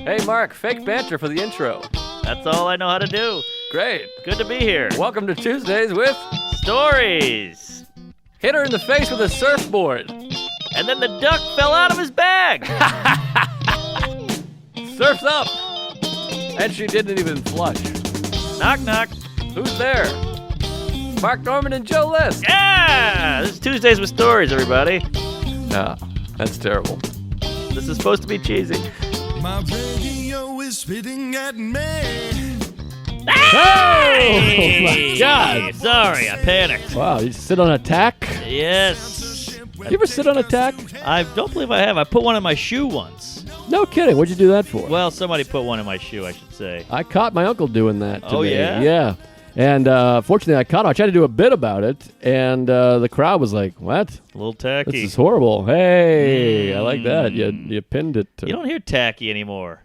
Hey, Mark, fake banter for the intro. That's all I know how to do. Great. Good to be here. Welcome to Tuesdays with Stories. Hit her in the face with a surfboard. And then the duck fell out of his bag. Surf's up. And she didn't even flush. Knock, knock. Who's there? Mark Norman and Joe List. Yeah! This is Tuesdays with Stories, everybody. Nah, that's terrible. This is supposed to be cheesy. My radio is spitting at me. Hey! Oh, my God. Sorry, I panicked. Wow, you sit on a tack? Yes. You ever sit on a tack? I don't believe I have. I put one in my shoe once. No kidding. What'd you do that for? Well, somebody put one in my shoe, I should say. I caught my uncle doing that to Oh, me. yeah? Yeah. And fortunately, I caught him. I tried to do a bit about it, and the crowd was like, what? A little tacky. This is horrible. Hey, I like that. You pinned it. You don't hear tacky anymore.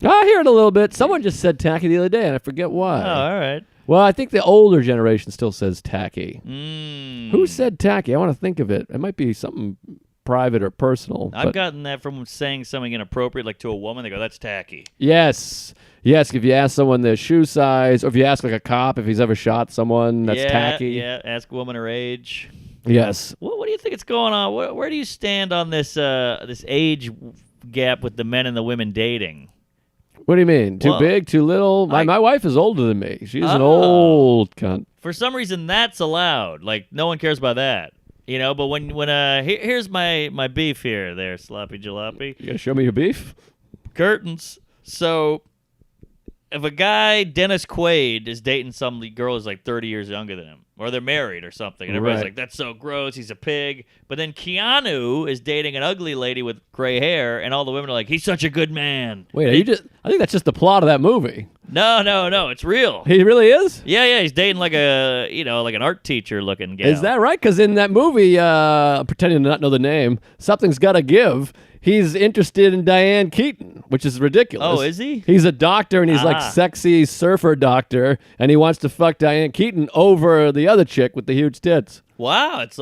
I hear it a little bit. Someone just said tacky the other day, and I forget why. Oh, all right. Well, I think the older generation still says tacky. Mm. Who said tacky? I want to think of it. It might be something private or personal. I've but gotten that from saying something inappropriate, like to a woman. They go, that's tacky. Yes. Yes, if you ask someone their shoe size, or if you ask like a cop if he's ever shot someone, that's tacky. Yeah, ask a woman her age. Yes. What do you think is going on? Where do you stand on this this age gap with the men and the women dating? What do you mean? Too Well, big, too little? My wife is older than me. She's an Oh. old cunt. For some reason, that's allowed. Like, no one cares about that. You know, but when here's my beef here, there, sloppy jalopy. You gonna show me your beef? Curtains. So, if a guy, Dennis Quaid, is dating some girl who's like 30 years younger than him, or they're married or something, and everybody's Right. like, that's so gross, he's a pig. But then Keanu is dating an ugly lady with gray hair, and all the women are like, he's such a good man. Wait, I think that's just the plot of that movie. No, it's real. He really is? Yeah, he's dating like like an art teacher looking gal. Is that right? Because in that movie, I'm pretending to not know the name, Something's Gotta Give, he's interested in Diane Keaton, which is ridiculous. Oh, is he? He's a doctor, and he's like sexy surfer doctor, and he wants to fuck Diane Keaton over the other chick with the huge tits. Wow, it's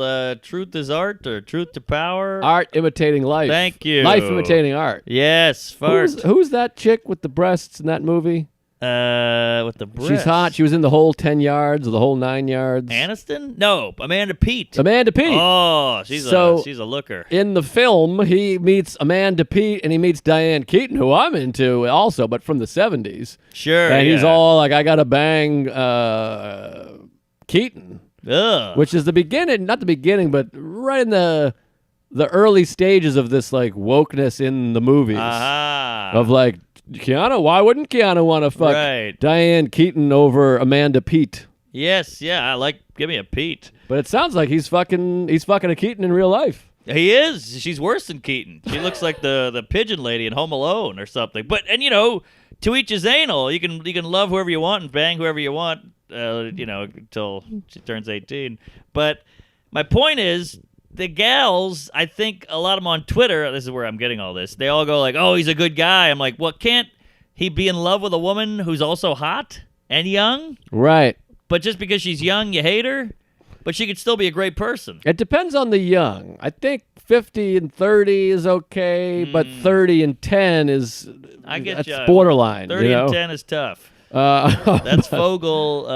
truth is art or truth to power. Art imitating life. Thank you. Life imitating art. Yes, fart. Who's that chick with the breasts in that movie? With the breasts. She's hot. She was in the whole 10 yards or the whole 9 yards. Aniston? No, Amanda Peet. Amanda Peet. Oh, she's a looker. In the film, he meets Amanda Peet and he meets Diane Keaton, who I'm into also, but from the 70s. Sure. And he's yeah. all like, I gotta bang Keaton. Ugh. Which is the beginning, not the beginning, but right in the early stages of this like wokeness in the movies. Aha. Of like, Keanu, why wouldn't Keanu want to fuck Right. Diane Keaton over Amanda Peet? Yes, yeah, give me a Pete. But it sounds like he's fucking a Keaton in real life. He is. She's worse than Keaton. She looks like the pigeon lady in Home Alone or something. But to each his anal. You can love whoever you want and bang whoever you want. Until she turns 18. But my point is, the gals, I think a lot of them on Twitter, this is where I'm getting all this, they all go like, oh, he's a good guy. I'm like, well, can't he be in love with a woman who's also hot and young? Right. But just because she's young, you hate her? But she could still be a great person. It depends on the young. I think 50 and 30 is okay, but 30 and 10 is I get that's you. borderline. 30 and 10 is tough. That's Fogel,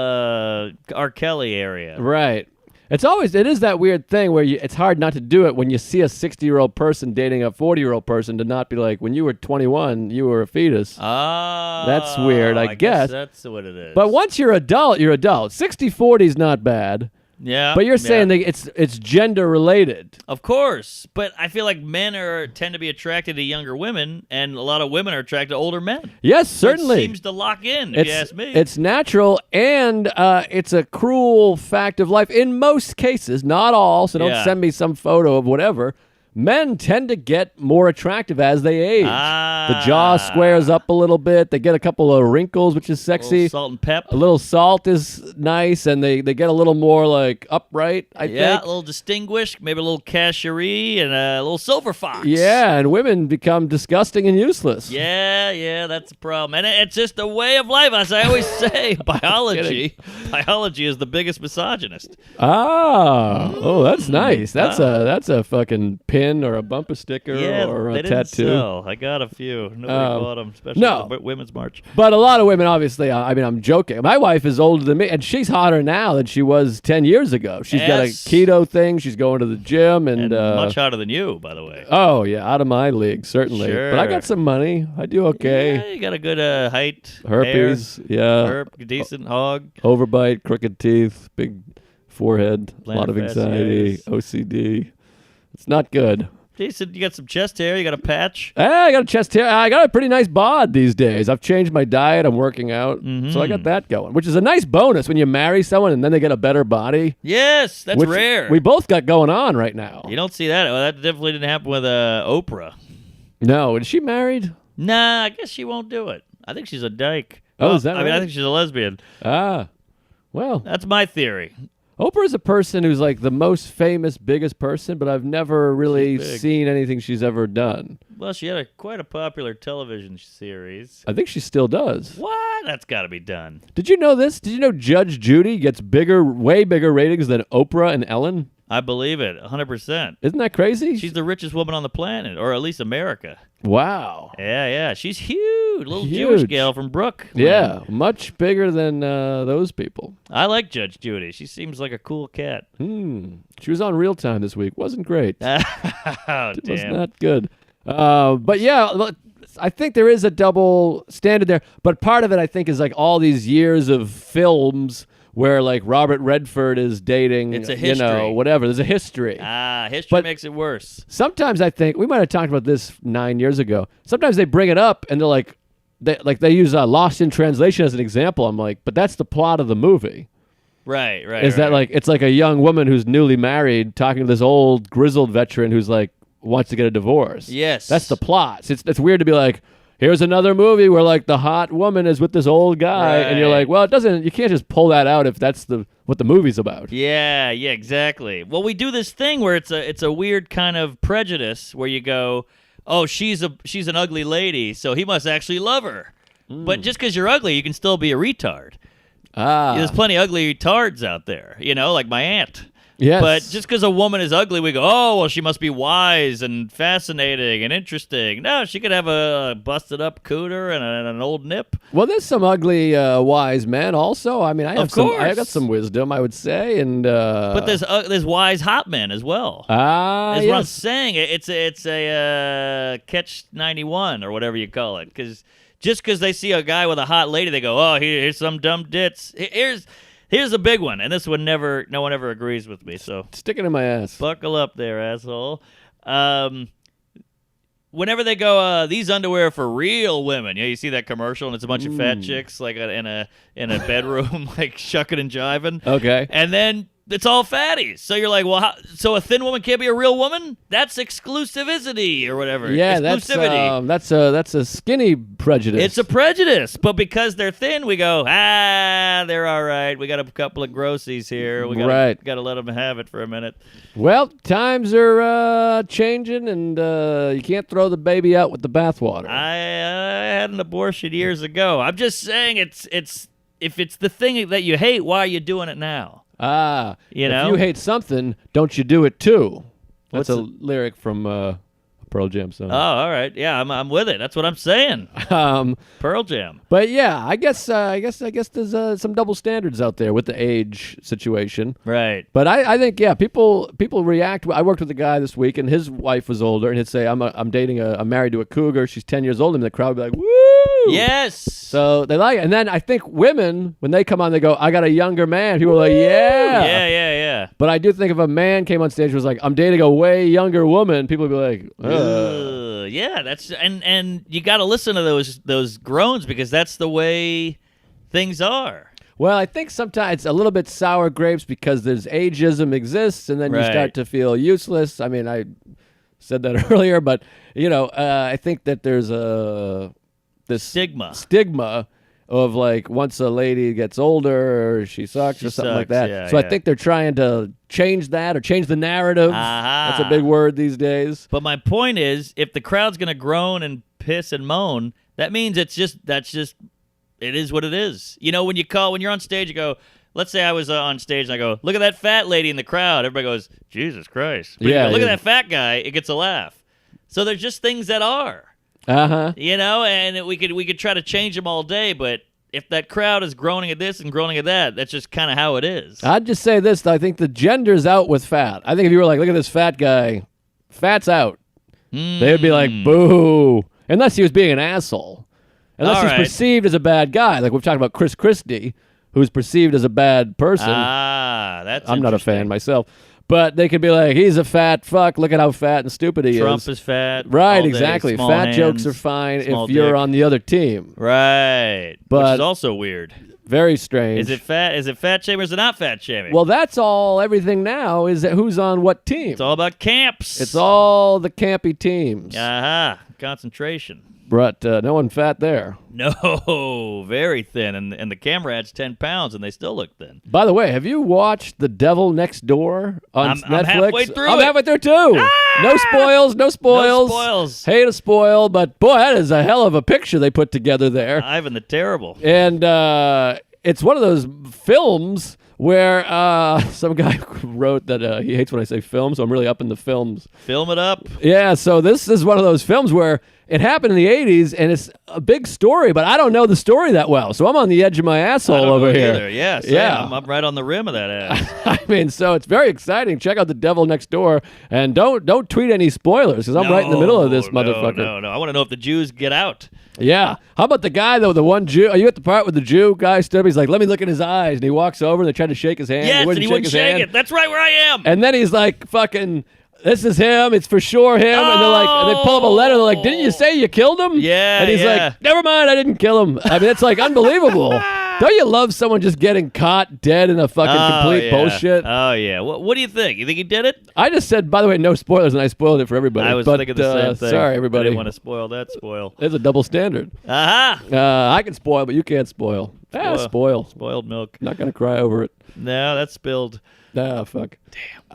R. Kelly area. Right. It is that weird thing where it's hard not to do it when you see a 60-year-old person dating a 40-year-old person to not be like, when you were 21, you were a fetus. Oh. That's weird, I guess. That's what it is. But once you're adult, you're adult. 60-40 is not bad. Yeah. But you're saying that it's gender related. Of course. But I feel like men tend to be attracted to younger women, and a lot of women are attracted to older men. Yes, certainly. It seems to lock in, if you ask me. It's natural, and it's a cruel fact of life in most cases, not all, so don't send me some photo of whatever. Men tend to get more attractive as they age. The jaw squares up a little bit. They get a couple of wrinkles, which is sexy. A little salt and pep. A little salt is nice, and they get a little more like upright, I think. Yeah, a little distinguished, maybe a little casherie, and a little silver fox. Yeah, and women become disgusting and useless. Yeah, that's a problem. And it's just a way of life. As I always say, biology is the biggest misogynist. Oh, that's nice. That's a fucking pin pin or a bumper sticker or they a didn't tattoo. sell. I got a few. Nobody bought them, especially the Women's March. But a lot of women, obviously, I mean, I'm joking. My wife is older than me, and she's hotter now than she was 10 years ago. She's got a keto thing. She's going to the gym. And much hotter than you, by the way. Oh, yeah, out of my league, certainly. Sure. But I got some money. I do okay. Yeah, you got a good height. Herpes, hair, decent hog. Overbite, crooked teeth, big forehead, a lot of Plantar anxiety, fasciitis. OCD. It's not good. Decent. You got some chest hair. You got a patch. I got a chest hair. I got a pretty nice bod these days. I've changed my diet. I'm working out. So I got that going, which is a nice bonus when you marry someone and then they get a better body. Yes, that's which rare. We both got going on right now. You don't see that. Well, that definitely didn't happen with Oprah. No. Is she married? Nah, I guess she won't do it. I think she's a dyke. Oh, is that I mean, I right? think she's a lesbian. Well. That's my theory. Oprah's a person who's like the most famous, biggest person, but I've never really seen anything she's ever done. Well, she had quite a popular television series. I think she still does. What? That's got to be done. Did you know this? Did you know Judge Judy gets way bigger ratings than Oprah and Ellen? I believe it, 100%. Isn't that crazy? She's the richest woman on the planet, or at least America. Wow. Yeah. She's huge. Little Huge. Jewish gal from Brooklyn. Yeah, much bigger than those people. I like Judge Judy. She seems like a cool cat. She was on Real Time this week. Wasn't great. Oh, It was damn. not good. But yeah, look, I think there is a double standard there. But part of it, I think, is like all these years of films where like Robert Redford is dating, It's a history. whatever. There's a history. History But- makes it worse. Sometimes I think we might have talked about this 9 years ago. Sometimes they bring it up and they're like, they use Lost in Translation as an example. I'm like, but that's the plot of the movie. Right. Is that like it's like a young woman who's newly married talking to this old grizzled veteran who's like wants to get a divorce? Yes. That's the plot. It's weird to be like, here's another movie where like the hot woman is with this old guy, and you're Right. like, well, it doesn't. You can't just pull that out if that's what the movie's about. Yeah, exactly. Well, we do this thing where it's a weird kind of prejudice where you go, oh, she's an ugly lady, so he must actually love her. But just because you're ugly, you can still be a retard. There's plenty of ugly retards out there, like my aunt. Yes. But just because a woman is ugly, we go, oh, well, she must be wise and fascinating and interesting. No, she could have a busted up cooter and an old nip. Well, there's some ugly, wise men also. I mean, I Of got course. some wisdom, I would say, and But there's wise hot men as well. That's what I'm yes. saying. It's a catch 91 or whatever you call it. Because just because they see a guy with a hot lady, they go, oh, here's some dumb ditz. Here's a big one, and this one no one ever agrees with me. So Stick it in my ass. buckle up there, asshole. Whenever they go, these underwear are for real women. You see that commercial, and it's a bunch of fat chicks like in a bedroom, like shucking and jiving. Okay. And then it's all fatties. So you're like, well, so a thin woman can't be a real woman? That's exclusivity or whatever. Yeah, exclusivity. that's a skinny prejudice. It's a prejudice, but because they're thin, we go, they're all right. We got a couple of grossies here. We got to let them have it for a minute. Well, times are changing, and you can't throw the baby out with the bathwater. I had an abortion years ago. I'm just saying, it's if it's the thing that you hate, why are you doing it now? If know? you hate something, don't you do it too? That's a lyric from a Pearl Jam song. Oh, all right. Yeah, I'm with it. That's what I'm saying. Pearl Jam. But yeah, I guess there's some double standards out there with the age situation. Right. But I think people react. I worked with a guy this week, and his wife was older, and he'd say, I'm married to a cougar. She's 10 years old, and the crowd would be like, woo! Yes. So they like it. And then I think women, when they come on, they go, I got a younger man. People are like, Yeah. But I do think if a man came on stage and was like, I'm dating a way younger woman, people would be like, ugh. Yeah, that's and you got to listen to those groans because that's the way things are. Well, I think sometimes it's a little bit sour grapes because there's ageism exists, and then you start to feel useless. I mean, I said that earlier, but I think that there's this stigma of like once a lady gets older, she sucks or something like that. Yeah, so I think they're trying to change that or change the narrative. That's a big word these days. But my point is, if the crowd's gonna groan and piss and moan, that means it is what it is. When you're on stage, you go, let's say I was on stage and I go, look at that fat lady in the crowd. Everybody goes, Jesus Christ. But Yeah, you go, look yeah. at that fat guy. It gets a laugh. So there's just things that are, Uh-huh. and we could try to change them all day, but if that crowd is groaning at this and groaning at that, that's just kind of how it is. I'd just say this, though. I think the gender's out with fat. I think if you were like, look at this fat guy, fat's out. They would be like, boo. Unless he was being an asshole. Unless All he's right. perceived as a bad guy. Like we've talked about Chris Christie, who's perceived as a bad person. That's I'm not a fan interesting. myself. But they could be like, he's a fat fuck. Look at how fat and stupid he Trump is. is fat. Right, all day, exactly. small Fat hands, jokes are fine small if you're dick. on the other team. Right. Which But- is also weird. Very strange. Is it fat shaming or is it not fat shaming? Well, that's all. Everything now is that who's on what team. it's all about camps. It's all the campy teams. Aha. Concentration. But no one fat there. No, very thin. And the camera adds 10 pounds and they still look thin. By the way, have you watched The Devil Next Door on I'm Netflix? halfway through I'm it. halfway through too. No spoils, no spoils. No spoils. Hate a spoil, but boy, that is a hell of a picture they put together there. Ivan the Terrible. And it's one of those films where some guy wrote that he hates when I say film, so I'm really up in the films. Film it up. Yeah, so this is one of those films where it happened in the 80s, and it's a big story, but I don't know the story that well, so I'm on the edge of my I asshole don't over know here. either. Yeah, same. Yeah. I'm right on the rim of that ass. I mean, so it's very exciting. Check out The Devil Next Door, and don't tweet any spoilers, because I'm right in the middle of this motherfucker. No. I want to know if the Jews get out. Yeah. How about the guy, though, the one Jew? Are you at the part with the Jew guy stood up? He's like, let me look in his eyes, and he walks over, and they try to shake his hand. Yes, and he wouldn't his shake hand. it. That's right where I am. And then he's like, fucking, this is him. It's for sure him. And they're like, and they pull up a letter. They're like, didn't you say you killed him? Yeah, And he's yeah. like, never mind, I didn't kill him. I mean, it's like unbelievable. Don't you love someone just getting caught dead in a fucking complete yeah. bullshit? Oh, yeah. What do you think? You think he did it? I just said, by the way, no spoilers, and I spoiled it for everybody. I was but, thinking the same thing. Sorry, I everybody. didn't want to spoil that spoil. There's a double standard. Aha! I can spoil, but you can't spoil. Spoil. Spoiled milk. Not going to cry over it. No, that's spilled. Ah, fuck.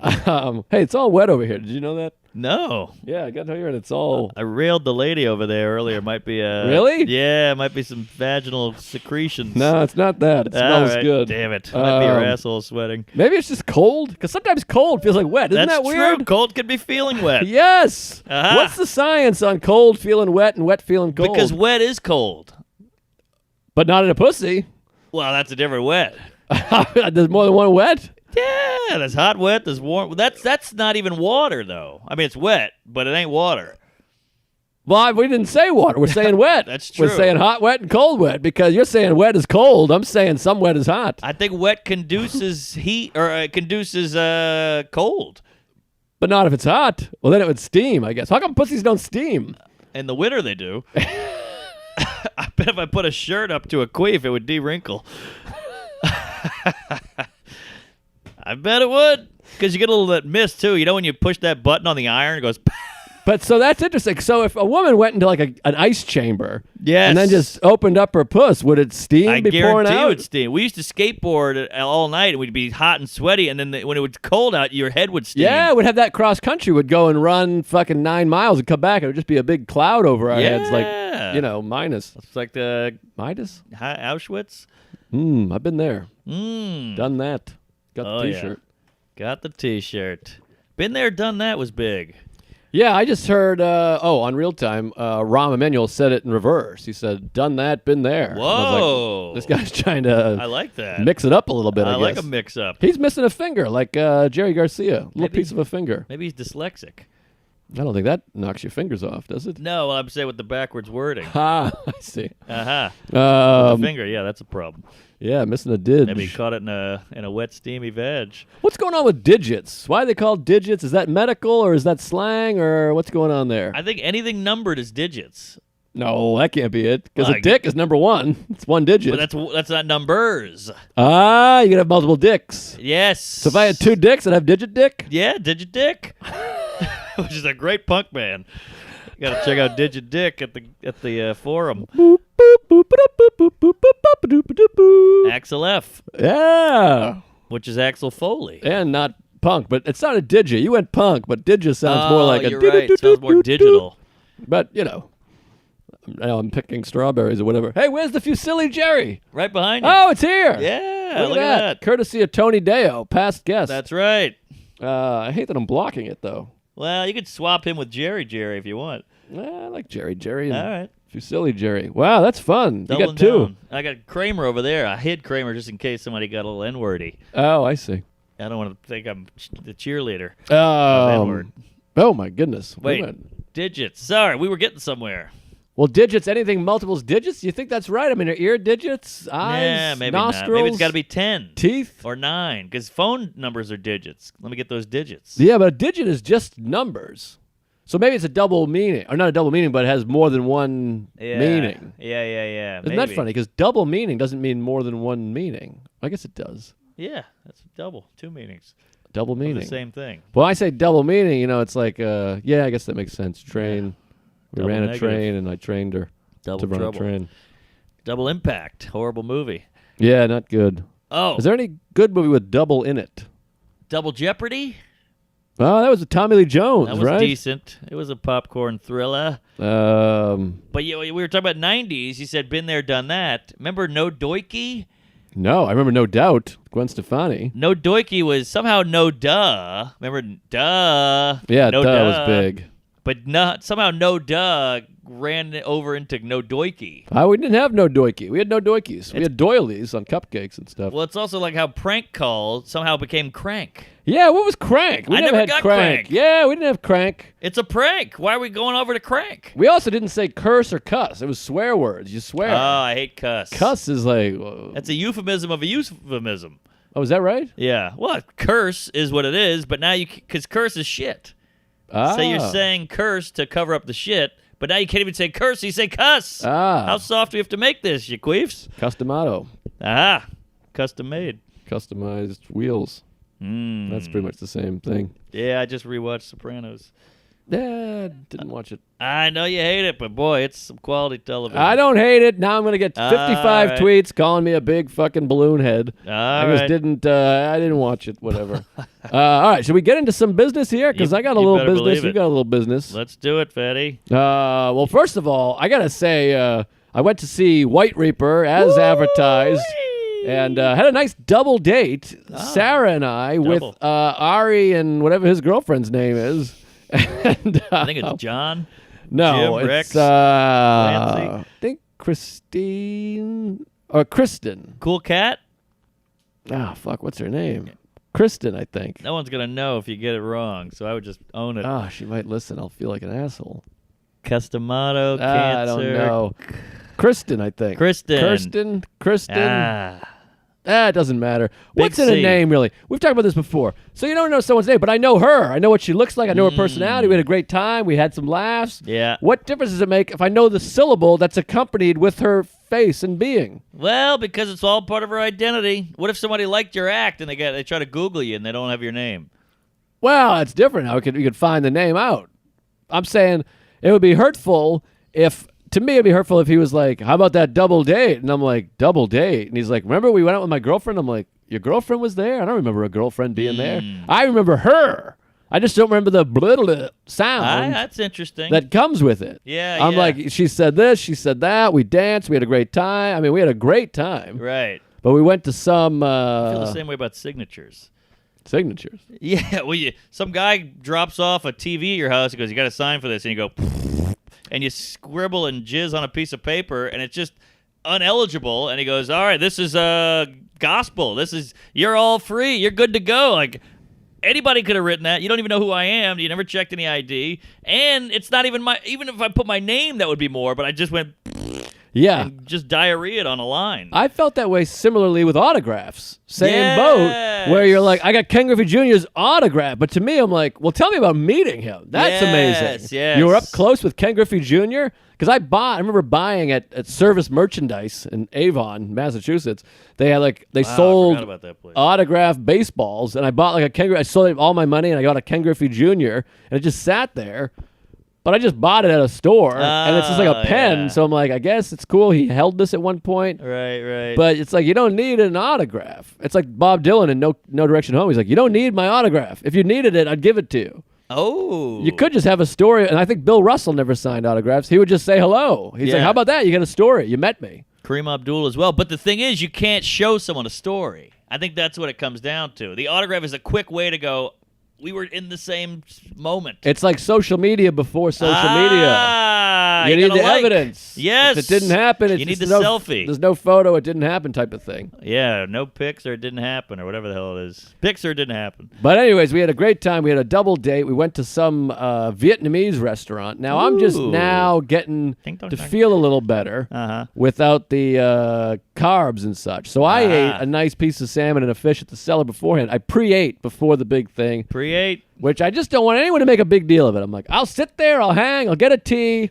Damn. Hey, it's all wet over here. Did you know that? No. Yeah, I got here, and it's all... I railed the lady over there earlier. Might be Really? Yeah, might be some vaginal secretions. No, it's not that. It All smells right. good. Damn it. Might be your asshole sweating. Maybe it's just cold, because sometimes cold feels like wet. Isn't That's that weird? true. Cold could be feeling wet. Yes. Uh-huh. What's the science on cold feeling wet and wet feeling cold? Because wet is cold. But not in a pussy. Well, that's a different wet. There's more than one wet? Yeah, there's hot, wet, there's warm. That's not even water, though. I mean, it's wet, but it ain't water. Well, we didn't say water. We're saying wet. That's true. We're saying hot, wet, and cold wet, because you're saying wet is cold. I'm saying some wet is hot. I think wet conduces heat, or conduces cold. But not if it's hot. Well, then it would steam, I guess. How come pussies don't steam? In the winter, they do. I bet if I put a shirt up to a queef, it would de-wrinkle. I bet it would. Because you get a little of that mist, too. You know when you push that button on the iron, it goes... But so that's interesting. So if a woman went into like an ice chamber Yes. and then just opened up her puss, would it steam I be pouring guarantee it out? would steam. We used to skateboard all night, and we'd be hot and sweaty, and then when it was cold out, your head would steam. Yeah, we'd have that cross country. Would go and run fucking 9 miles and come back. It would just be a big cloud over our heads, like, minus. It's like the Midas? Auschwitz. I've been there. Mm. Done that. Got Oh, the yeah. T-shirt. Got the T-shirt. Been there, done that was big. Yeah, I just heard, on Real Time, Rahm Emanuel said it in reverse. He said, done that, been there. And I was Whoa. like, this guy's trying to I like that. mix it up a little bit, I I like guess. a mix-up. He's missing a finger, like Jerry Garcia. A little Maybe- piece of a finger. Maybe he's dyslexic. I don't think that knocks your fingers off, does it? No, I'm saying with the backwards wording. Ah, I see. Uh-huh. The Um, finger, yeah, that's a problem. yeah, missing a didge. Maybe he caught it in a wet, steamy veg. What's going on with digits? Why are they called digits? Is that medical or is that slang or what's going on there? I think anything numbered is digits. No, that can't be it. Because Well, a dick is number one. It's one digit. But that's not numbers. You can have multiple dicks. Yes. So if I had 2 dicks, I'd have digit dick? Yeah, Digit Dick. Which is a great punk band. You gotta check out Digit Dick at the forum. Boop, boop, boop, boop, boop, boop, boop, boop, boop, boop, boop. Axel F, Yeah. which is Axel Foley. And not punk, but it's not a digit. You went punk, but digit sounds more like a you're right. It sounds more digital. But, I'm picking strawberries or whatever. Hey, where's the Fusilli Jerry? Right behind you. Oh, it's here. Yeah. Yeah, look at that. Courtesy of Tony Deo, past guest. That's right. I hate that I'm blocking it, though. Well, you could swap him with Jerry if you want. I like Jerry. And All right. Fusilli Jerry. Wow, that's fun. Doubling you got two. down. I got Kramer over there. I hid Kramer just in case somebody got a little N-wordy. Oh, I see. I don't want to think I'm the cheerleader. Oh, my goodness. Wait, digits. Sorry, we were getting somewhere. Well, digits, anything multiples digits? You think that's right? I mean, are ear digits, eyes, Yeah, maybe nostrils? not. Maybe it's got to be 10. Teeth? Or 9, because phone numbers are digits. Let me get those digits. Yeah, but a digit is just numbers. So maybe it's a double meaning. Or not a double meaning, but it has more than one meaning. Yeah. Isn't that funny? Because double meaning doesn't mean more than one meaning. I guess it does. Yeah, that's double. 2 meanings. Double meaning. The same thing. Well, I say double meaning, it's like, I guess that makes sense. Train. We Double ran a negative. train, and I trained her Double to run trouble. a train. Double Impact. Horrible movie. Yeah, not good. Oh. Is there any good movie with double in it? Double Jeopardy? Oh, that was a Tommy Lee Jones, That was right? decent. It was a popcorn thriller. But we were talking about 90s. You said been there, done that. Remember No Doikey? No, I remember No Doubt, Gwen Stefani. No Doikey was somehow No Duh. Remember Duh? Yeah, No Duh was big. But somehow No Duh ran over into No Doikey. We didn't have No Doikey. We had No Doikies. We had doilies on cupcakes and stuff. Well, it's also like how Prank Call somehow became Crank. Yeah, what was Crank? We I never never had got Crank. Crank. Yeah, we didn't have Crank. It's a prank. Why are we going over to Crank? We also didn't say curse or cuss. It was swear words. You swear. Oh, I hate cuss. Cuss is like... That's a euphemism of a euphemism. Oh, is that right? Yeah. Well, curse is what it is, but now because curse is shit. Ah. So you're saying curse to cover up the shit, but now you can't even say curse, you say cuss. Ah. How soft do we have to make this, you queefs? Customato. Aha. Custom made. Customized wheels. That's pretty much the same thing. Yeah, I just rewatched Sopranos. Yeah, didn't watch it. I know you hate it, but boy, it's some quality television. I don't hate it. Now I'm going to get 55 right. tweets calling me a big fucking balloon head. I right. didn't watch it, whatever. All right, should we get into some business here? Because I got a you little better business. believe You it. got a little business. Let's do it, Fatty. Well, first of all, I got to say, I went to see White Reaper as advertised. And had a nice double date, Sarah and I, with Ari and whatever his girlfriend's name is. And, I think it's John. No, Jim, it's Rex, I think Kristen or Kristen. Cool cat? Ah, fuck, what's her name? Kristen, I think. No one's going to know if you get it wrong, so I would just own it. Oh, she might listen. I'll feel like an asshole. Customato, cancer. I don't know. Kristen, I think. Kristen. It doesn't matter. What's in a C. name, really? We've talked about this before. So you don't know someone's name, but I know her. I know what she looks like. I know her personality. We had a great time. We had some laughs. Yeah. What difference does it make if I know the syllable that's accompanied with her face and being? Well, because it's all part of her identity. What if somebody liked your act and they try to Google you and they don't have your name? Well, it's different. How you could find the name out. I'm saying it would be hurtful if... To me, it'd be hurtful if he was like, how about that double date? And I'm like, double date? And he's like, remember we went out with my girlfriend? I'm like, your girlfriend was there? I don't remember a girlfriend being there. I remember her. I just don't remember the blah sound That's interesting. that comes with it. Yeah, I'm like, she said this, she said that. We danced. We had a great time. I mean, we had a great time. Right. But we went to some... I feel the same way about signatures. Signatures. Yeah, well, some guy drops off a TV at your house. He goes, you got to sign for this. And you go... and you scribble and jizz on a piece of paper, and it's just uneligible. And he goes, all right, this is gospel. You're all free. You're good to go. Like, anybody could have written that. You don't even know who I am. You never checked any ID. And it's not even even if I put my name, that would be more. But I just went... Yeah. And just diarrheaed on a line. I felt that way similarly with autographs. Same Yes. boat, where you're like, I got Ken Griffey Jr.'s autograph. But to me, I'm like, well, tell me about meeting him. That's amazing. Yes. You were up close with Ken Griffey Jr.? Because I remember buying at Service Merchandise in Avon, Massachusetts. They had they sold I forgot about that place. autographed baseballs. And I bought a Ken Griffey. I sold all my money and I got a Ken Griffey Jr. And it just sat there. But I just bought it at a store, and it's just like a pen. Yeah. So I'm like, I guess it's cool. He held this at one point. Right. But it's like, you don't need an autograph. It's like Bob Dylan in No Direction Home. He's like, you don't need my autograph. If you needed it, I'd give it to you. Oh. You could just have a story. And I think Bill Russell never signed autographs. He would just say hello. He's like, how about that? You got a story. You met me. Kareem Abdul as well. But the thing is, you can't show someone a story. I think that's what it comes down to. The autograph is a quick way to go, we were in the same moment. It's like social media before social media. You need the evidence. Yes. If it didn't happen, you need the selfie. There's no photo, it didn't happen type of thing. Yeah, no pics or it didn't happen or whatever the hell it is. Pics or it didn't happen. But anyways, we had a great time. We had a double date. We went to some Vietnamese restaurant. Now, I'm just now getting to feel a little better without the carbs and such. So I ate a nice piece of salmon and a fish at the cellar beforehand. I pre-ate before the big thing. Pre-ate. Which I just don't want anyone to make a big deal of it. I'm like, I'll sit there, I'll hang, I'll get a tea.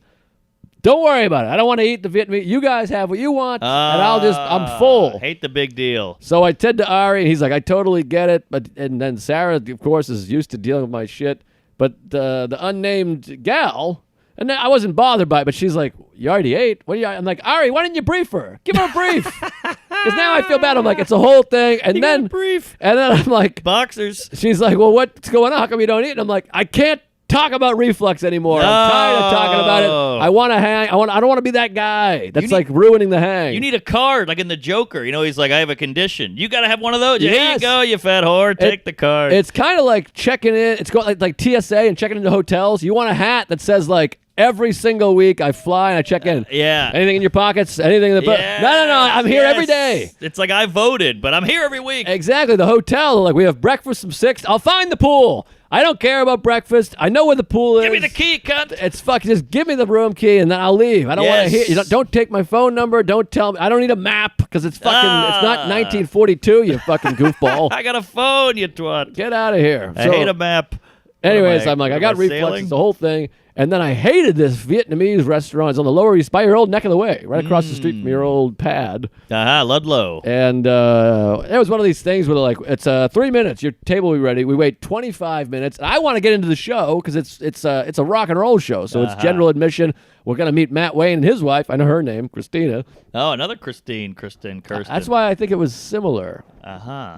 Don't worry about it. I don't want to eat the Vietnamese. You guys have what you want, and I'm full. Hate the big deal. So I said to Ari, and he's like, I totally get it. And then Sarah, of course, is used to dealing with my shit. But the unnamed gal, and I wasn't bothered by it, but she's like, you already ate? What are you? I'm like, Ari, why didn't you brief her? Give her a brief. Because now I feel bad. I'm like, it's a whole thing. And then brief. And then I'm like, boxers. She's like, well, what's going on? How come you don't eat? And I'm like, I can't talk about reflux anymore. No. I'm tired of talking about it. I want to hang. I don't want to be that guy. That's like ruining the hang. You need a card, like in the Joker. You know, he's like, I have a condition. You got to have one of those. Yes. Here you go, you fat whore. Take the card. It's kind of like checking in. It's like TSA and checking into hotels. You want a hat that says like, every single week I fly and I check in. Yeah. Anything in your pockets? Anything in the No. I'm here every day. It's like I voted, but I'm here every week. Exactly. The hotel, like we have breakfast from 6. I'll find the pool. I don't care about breakfast. I know where the pool is. Give me the key, cunt. It's fucking just give me the room key and then I'll leave. I don't want to hear. Don't take my phone number. Don't tell me. I don't need a map because it's fucking. It's not 1942. You fucking goofball. I got a phone, you twat. Get out of here. I hate a map. Anyways, I'm like, I got reflexes, the whole thing. And then I hated this Vietnamese restaurant. It's on the Lower East by your old neck of the way, right across the street from your old pad. Ludlow. And it was one of these things where like, it's 3 minutes. Your table will be ready. We wait 25 minutes. I want to get into the show because it's a rock and roll show. So it's general admission. We're going to meet Matt Wayne and his wife. I know her name, Christina. Oh, another Kirsten. That's why I think it was similar.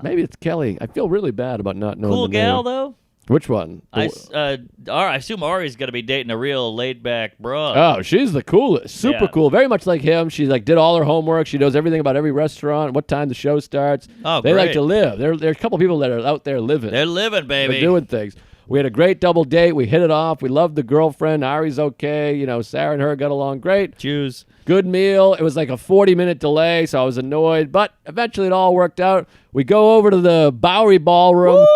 Maybe it's Kelly. I feel really bad about not knowing cool the name. gal, though? Which one? I assume Ari's going to be dating a real laid-back broad. Oh, she's the coolest. Super cool. Very much like him. She like did all her homework. She knows everything about every restaurant, what time the show starts. Oh, they great. like to live. There are a couple people that are out there living. They're living, baby. They're doing things. We had a great double date. We hit it off. We loved the girlfriend. Ari's okay. You know, Sarah and her got along great. Jews. Good meal. It was like a 40-minute delay, so I was annoyed. But eventually it all worked out. We go over to the Bowery Ballroom. Woo!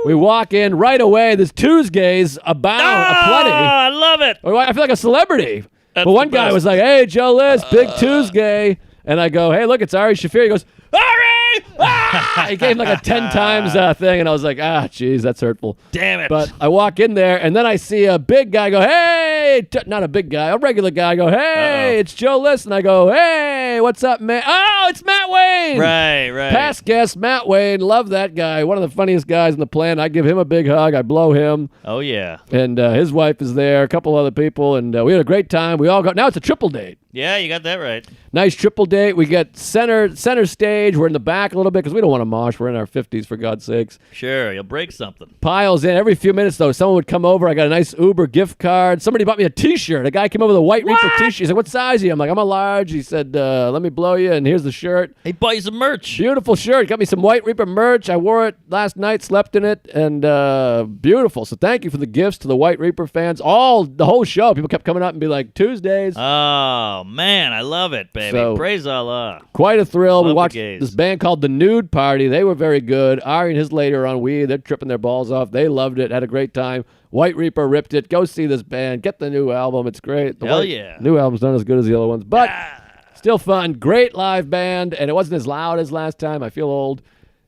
We walk in right away. There's Tuesdays aplenty. I love it. I feel like a celebrity. That's but one guy was like, hey, Joe Liz, big Tuesday. And I go, hey, look, it's Ari Shaffir. He goes, Ari! Ah! He gave like a 10 times thing. And I was like, geez, that's hurtful. Damn it. But I walk in there, and then I see a big guy go, hey, not a big guy, a regular guy go, hey, it's Joe Liz. And I go, hey, what's up, man? Oh, it's Matt Wayne. Right. Past guest, Matt Wayne. Love that guy. One of the funniest guys in the planet. I give him a big hug. I blow him. Oh, yeah. And his wife is there, a couple other people, and we had a great time. We all got, now it's a triple date. Yeah, you got that right. Nice triple date. We get center stage. We're in the back a little bit because we don't want to mosh. We're in our 50s, for God's sakes. Sure, you'll break something. Piles in. Every few minutes, though, someone would come over. I got a nice Uber gift card. Somebody bought me a T-shirt. A guy came over with a White Reaper T-shirt. He's like, what size are you? I'm like, I'm a large. He said, let me blow you, and here's the shirt. He bought you some merch. Beautiful shirt. Got me some White Reaper merch. I wore it last night, slept in it, and beautiful. So thank you for the gifts to the White Reaper fans. The whole show, people kept coming up and be like, Tuesdays. Oh, man, I love it, baby. So, praise Allah. Quite a thrill. We Love watched the gays. this band called The Nude Party. They were very good. Ari and his lady are on weed. They're tripping their balls off. They loved it. Had a great time. White Reaper ripped it. Go see this band. Get the new album. It's great. Hell yeah. New album's not as good as the other ones, but still fun. Great live band, and it wasn't as loud as last time. I feel old.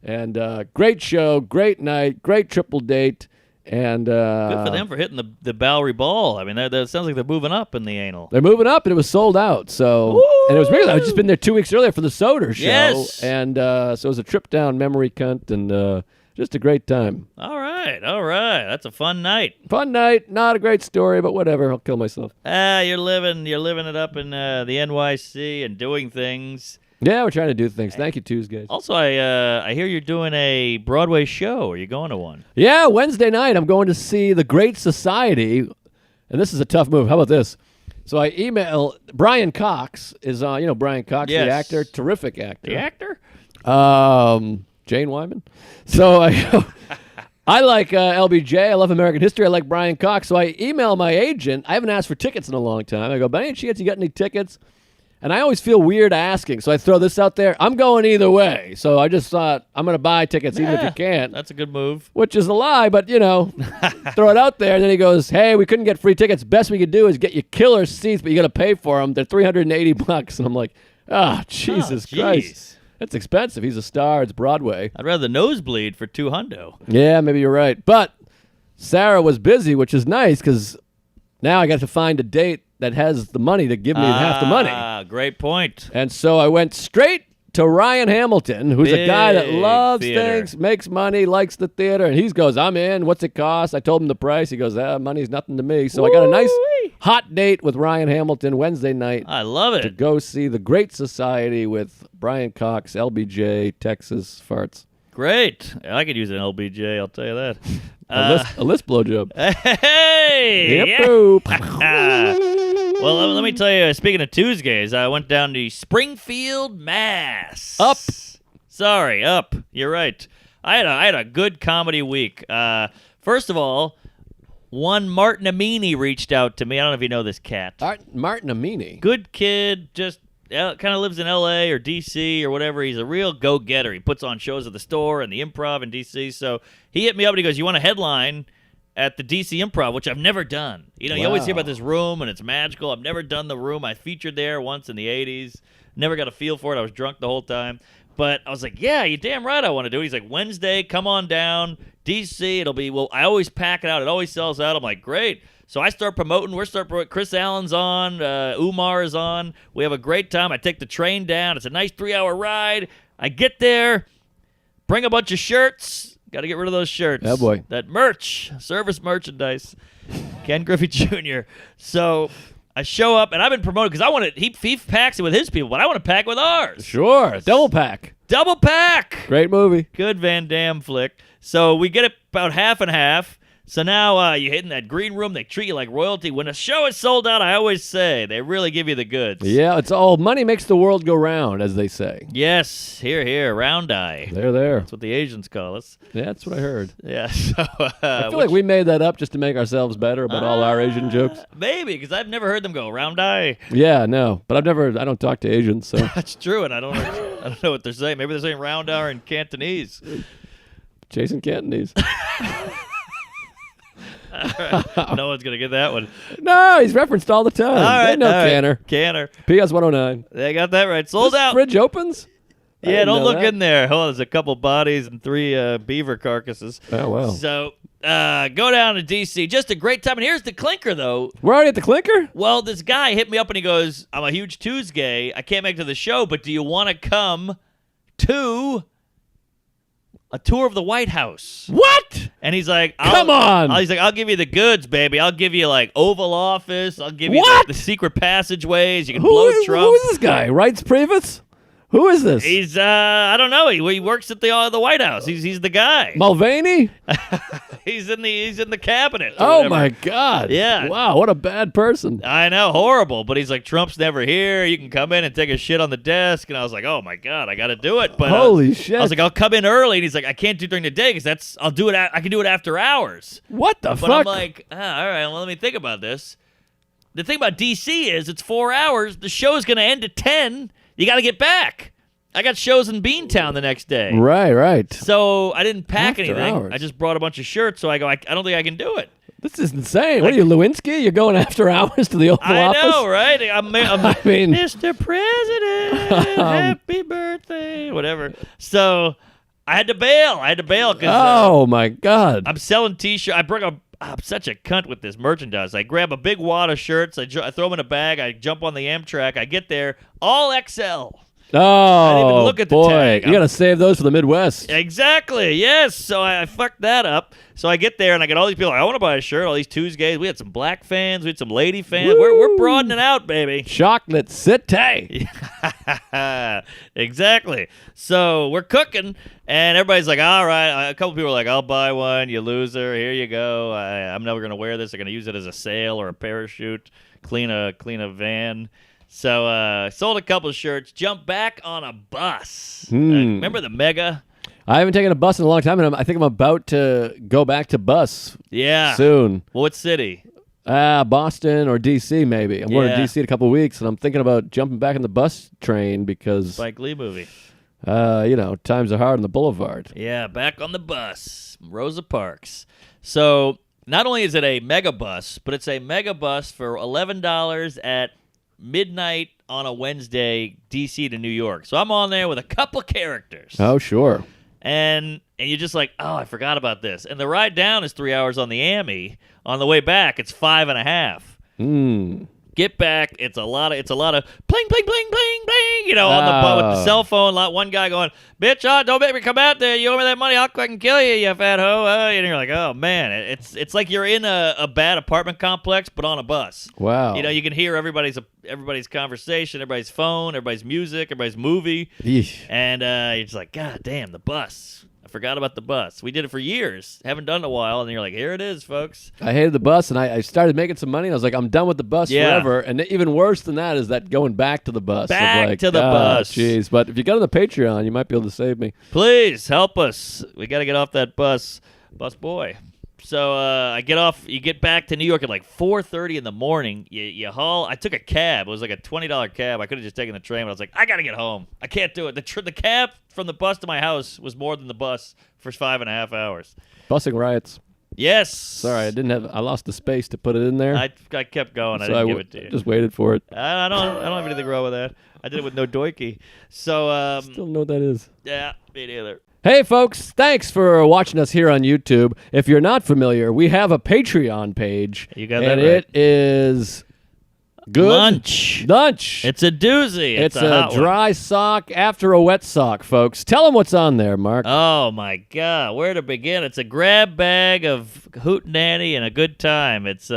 And great show, great night, great triple date. And good for them for hitting the Bowery Ball. I mean, that sounds like they're moving up in the anal. They're moving up, and it was sold out. So, and it was weird. I had just been there 2 weeks earlier for the Soder show. Yes. And so it was a trip down memory cunt, and just a great time. All right. That's a fun night. Fun night. Not a great story, but whatever. I'll kill myself. You're living it up in the NYC and doing things. Yeah, we're trying to do things. Thank you, Tuesdays. Also, I hear you're doing a Broadway show. Are you going to one? Yeah, Wednesday night I'm going to see The Great Society, and this is a tough move. How about this? So I email Brian Cox is Brian Cox, Yes. the actor, terrific actor. The actor? Jane Wyman. So I go, I like LBJ. I love American history. I like Brian Cox. So I email my agent. I haven't asked for tickets in a long time. I go, by any chance you got any tickets? And I always feel weird asking. So I throw this out there. I'm going either way. So I just thought, I'm going to buy tickets even if you can't. That's a good move. Which is a lie, but, throw it out there. And then he goes, hey, we couldn't get free tickets. Best we could do is get you killer seats, but you got to pay for them. They're $380. And I'm like, Jesus Christ. That's expensive. He's a star. It's Broadway. I'd rather nosebleed for $200. Yeah, maybe you're right. But Sarah was busy, which is nice because now I got to find a date that has the money to give me half the money. Great point. And so I went straight to Ryan Hamilton, who's a guy that loves things, makes money, likes the theater, and he goes, I'm in. What's it cost? I told him the price. He goes, money's nothing to me. So I got a nice hot date with Ryan Hamilton Wednesday night. I love it. To go see The Great Society with Brian Cox, LBJ, Texas Farts. Great. I could use an LBJ, I'll tell you that. A list blowjob. Hey! Yep, Yeah. poop. Well, let me tell you, speaking of Tuesdays, I went down to Springfield, Mass. Up. Sorry, up. You're right. I had a good comedy week. First of all, one Martin Amini reached out to me. I don't know if you know this cat. Martin Amini. Good kid, just kind of lives in L.A. or D.C. or whatever. He's a real go-getter. He puts on shows at the store and the Improv in D.C. So he hit me up and he goes, you want a headline at the DC Improv, which I've never done. You always hear about this room, and it's magical. I've never done the room. I featured there once in the 80s. Never got a feel for it. I was drunk the whole time. But I was like, yeah, you're damn right I want to do it. He's like, Wednesday, come on down. DC, it'll be, I always pack it out. It always sells out. I'm like, great. So I start promoting. Chris Allen's on. Umar is on. We have a great time. I take the train down. It's a nice 3-hour ride. I get there, bring a bunch of shirts. Got to get rid of those shirts. Oh, boy. That merch, service merchandise. Ken Griffey Jr. So I show up, and I've been promoted because I want to. He packs it with his people, but I want to pack with ours. Sure. Double pack. Double pack. Great movie. Good Van Damme flick. So we get it about half and half. So now you hit in that green room. They treat you like royalty. When a show is sold out, I always say, they really give you the goods. Yeah, it's all money makes the world go round, as they say. Yes. Here. Round eye. There. That's what the Asians call us. Yeah, that's what I heard. Yeah. So I feel like we made that up just to make ourselves better about all our Asian jokes. Maybe, because I've never heard them go round eye. Yeah, no. But I don't talk to Asians, so. That's true, and I don't know what they're saying. Maybe they're saying round eye in Cantonese. Jason Cantonese. No one's going to get that one. No, he's referenced all the time. All right. They know Canner. Canner. PS 109. They got that right. Sold out. Fridge opens? Yeah, don't look in there. Oh, there's a couple bodies and 3 beaver carcasses. Oh, wow. So go down to D.C. Just a great time. And here's the clinker, though. We're already at the clinker? Well, this guy hit me up and he goes, I'm a huge Tuesday. I can't make it to the show, but do you want to come to a tour of the White House? What? And he's like, come on. He's like, I'll give you the goods, baby. I'll give you like Oval Office. I'll give you the secret passageways. You can blow Trump. Who is this guy? Wrights Privates? Who is this? He's I don't know. He works at the White House. He's the guy. Mulvaney? he's in the cabinet. Oh my God. Yeah. Wow, what a bad person. I know, horrible. But he's like, Trump's never here. You can come in and take a shit on the desk. And I was like, oh my God, I got to do it. But holy shit. I was like, I'll come in early. And he's like, I can't do it during the day because I'll do it. I can do it after hours. What the fuck? But I'm like, all right. Well, let me think about this. The thing about DC is it's 4 hours. The show's going to end at 10. You got to get back. I got shows in Beantown the next day. Right. So I didn't pack After anything. hours. I just brought a bunch of shirts. So I go, I don't think I can do it. This is insane. What are you, Lewinsky? You're going after hours to the Oval Office? I know, right? I'm I mean, Mr. President, happy birthday, whatever. So I had to bail. Because oh, my God. I'm selling T-shirts. I'm such a cunt with this merchandise. I grab a big wad of shirts. I throw them in a bag. I jump on the Amtrak. I get there, all XL. Oh, didn't even look at the boy. tag. You got to save those for the Midwest. Exactly. Yes. So I fucked that up. So I get there and I get all these people. I want to buy a shirt. All these Tuesdays. We had some black fans. We had some lady fans. We're broadening out, baby. Chocolate City. Exactly. So we're cooking, and everybody's like, "All right." A couple people are like, "I'll buy one. You loser. Here you go. I'm never gonna wear this. I'm gonna use it as a sail or a parachute. Clean a van." So sold a couple of shirts. Jumped back on a bus. Remember the Mega? I haven't taken a bus in a long time, and I think I'm about to go back to bus soon. Well, what city? Boston or D.C. maybe. I'm going to D.C. in a couple of weeks, and I'm thinking about jumping back in the bus train because... Spike Lee movie. Times are hard on the boulevard. Yeah, back on the bus. Rosa Parks. So not only is it a mega bus, but it's a mega bus for $11 at midnight on a Wednesday, D.C. to New York. So I'm on there with a couple characters. Oh, sure. And you're just like, oh, I forgot about this. And the ride down is 3 hours on the Ami. On the way back, it's 5.5. Get back. It's a lot of bling, bling, bling, bling, bling. On the boat with the cell phone. One guy going, bitch, don't make me come out there. You owe me that money. I'll fucking kill you, you fat hoe. And you're like, oh man, it's like you're in a bad apartment complex, but on a bus. Wow. You can hear everybody's conversation, everybody's phone, everybody's music, everybody's movie. Yeesh. And you're just like, God damn, the bus. I forgot about the bus. We did it for years. Haven't done it in a while. And you're like, here it is, folks. I hated the bus, and I started making some money, and I was like, I'm done with the bus forever. And even worse than that is that going back to the bus. Back to the bus. Jeez. But if you go to the Patreon, you might be able to save me. Please help us. We got to get off that bus. Bus boy. So I get off. You get back to New York at like 4:30 in the morning. You haul. I took a cab. It was like a $20 cab. I could have just taken the train, but I was like, I gotta get home. I can't do it. The cab from the bus to my house was more than the bus for 5.5 hours. Busing riots. Yes. Sorry, I lost the space to put it in there. I kept going. So I didn't give it to you. Just waited for it. I don't have anything wrong with that. I did it with no doikie. So Still know what that is. Yeah, me neither. Hey, folks, thanks for watching us here on YouTube. If you're not familiar, we have a Patreon page. You got that right. And it is good. Lunch. It's a doozy. It's a dry sock after a wet sock, folks. Tell them what's on there, Mark. Oh, my God. Where to begin? It's a grab bag of hootenanny and a good time. It's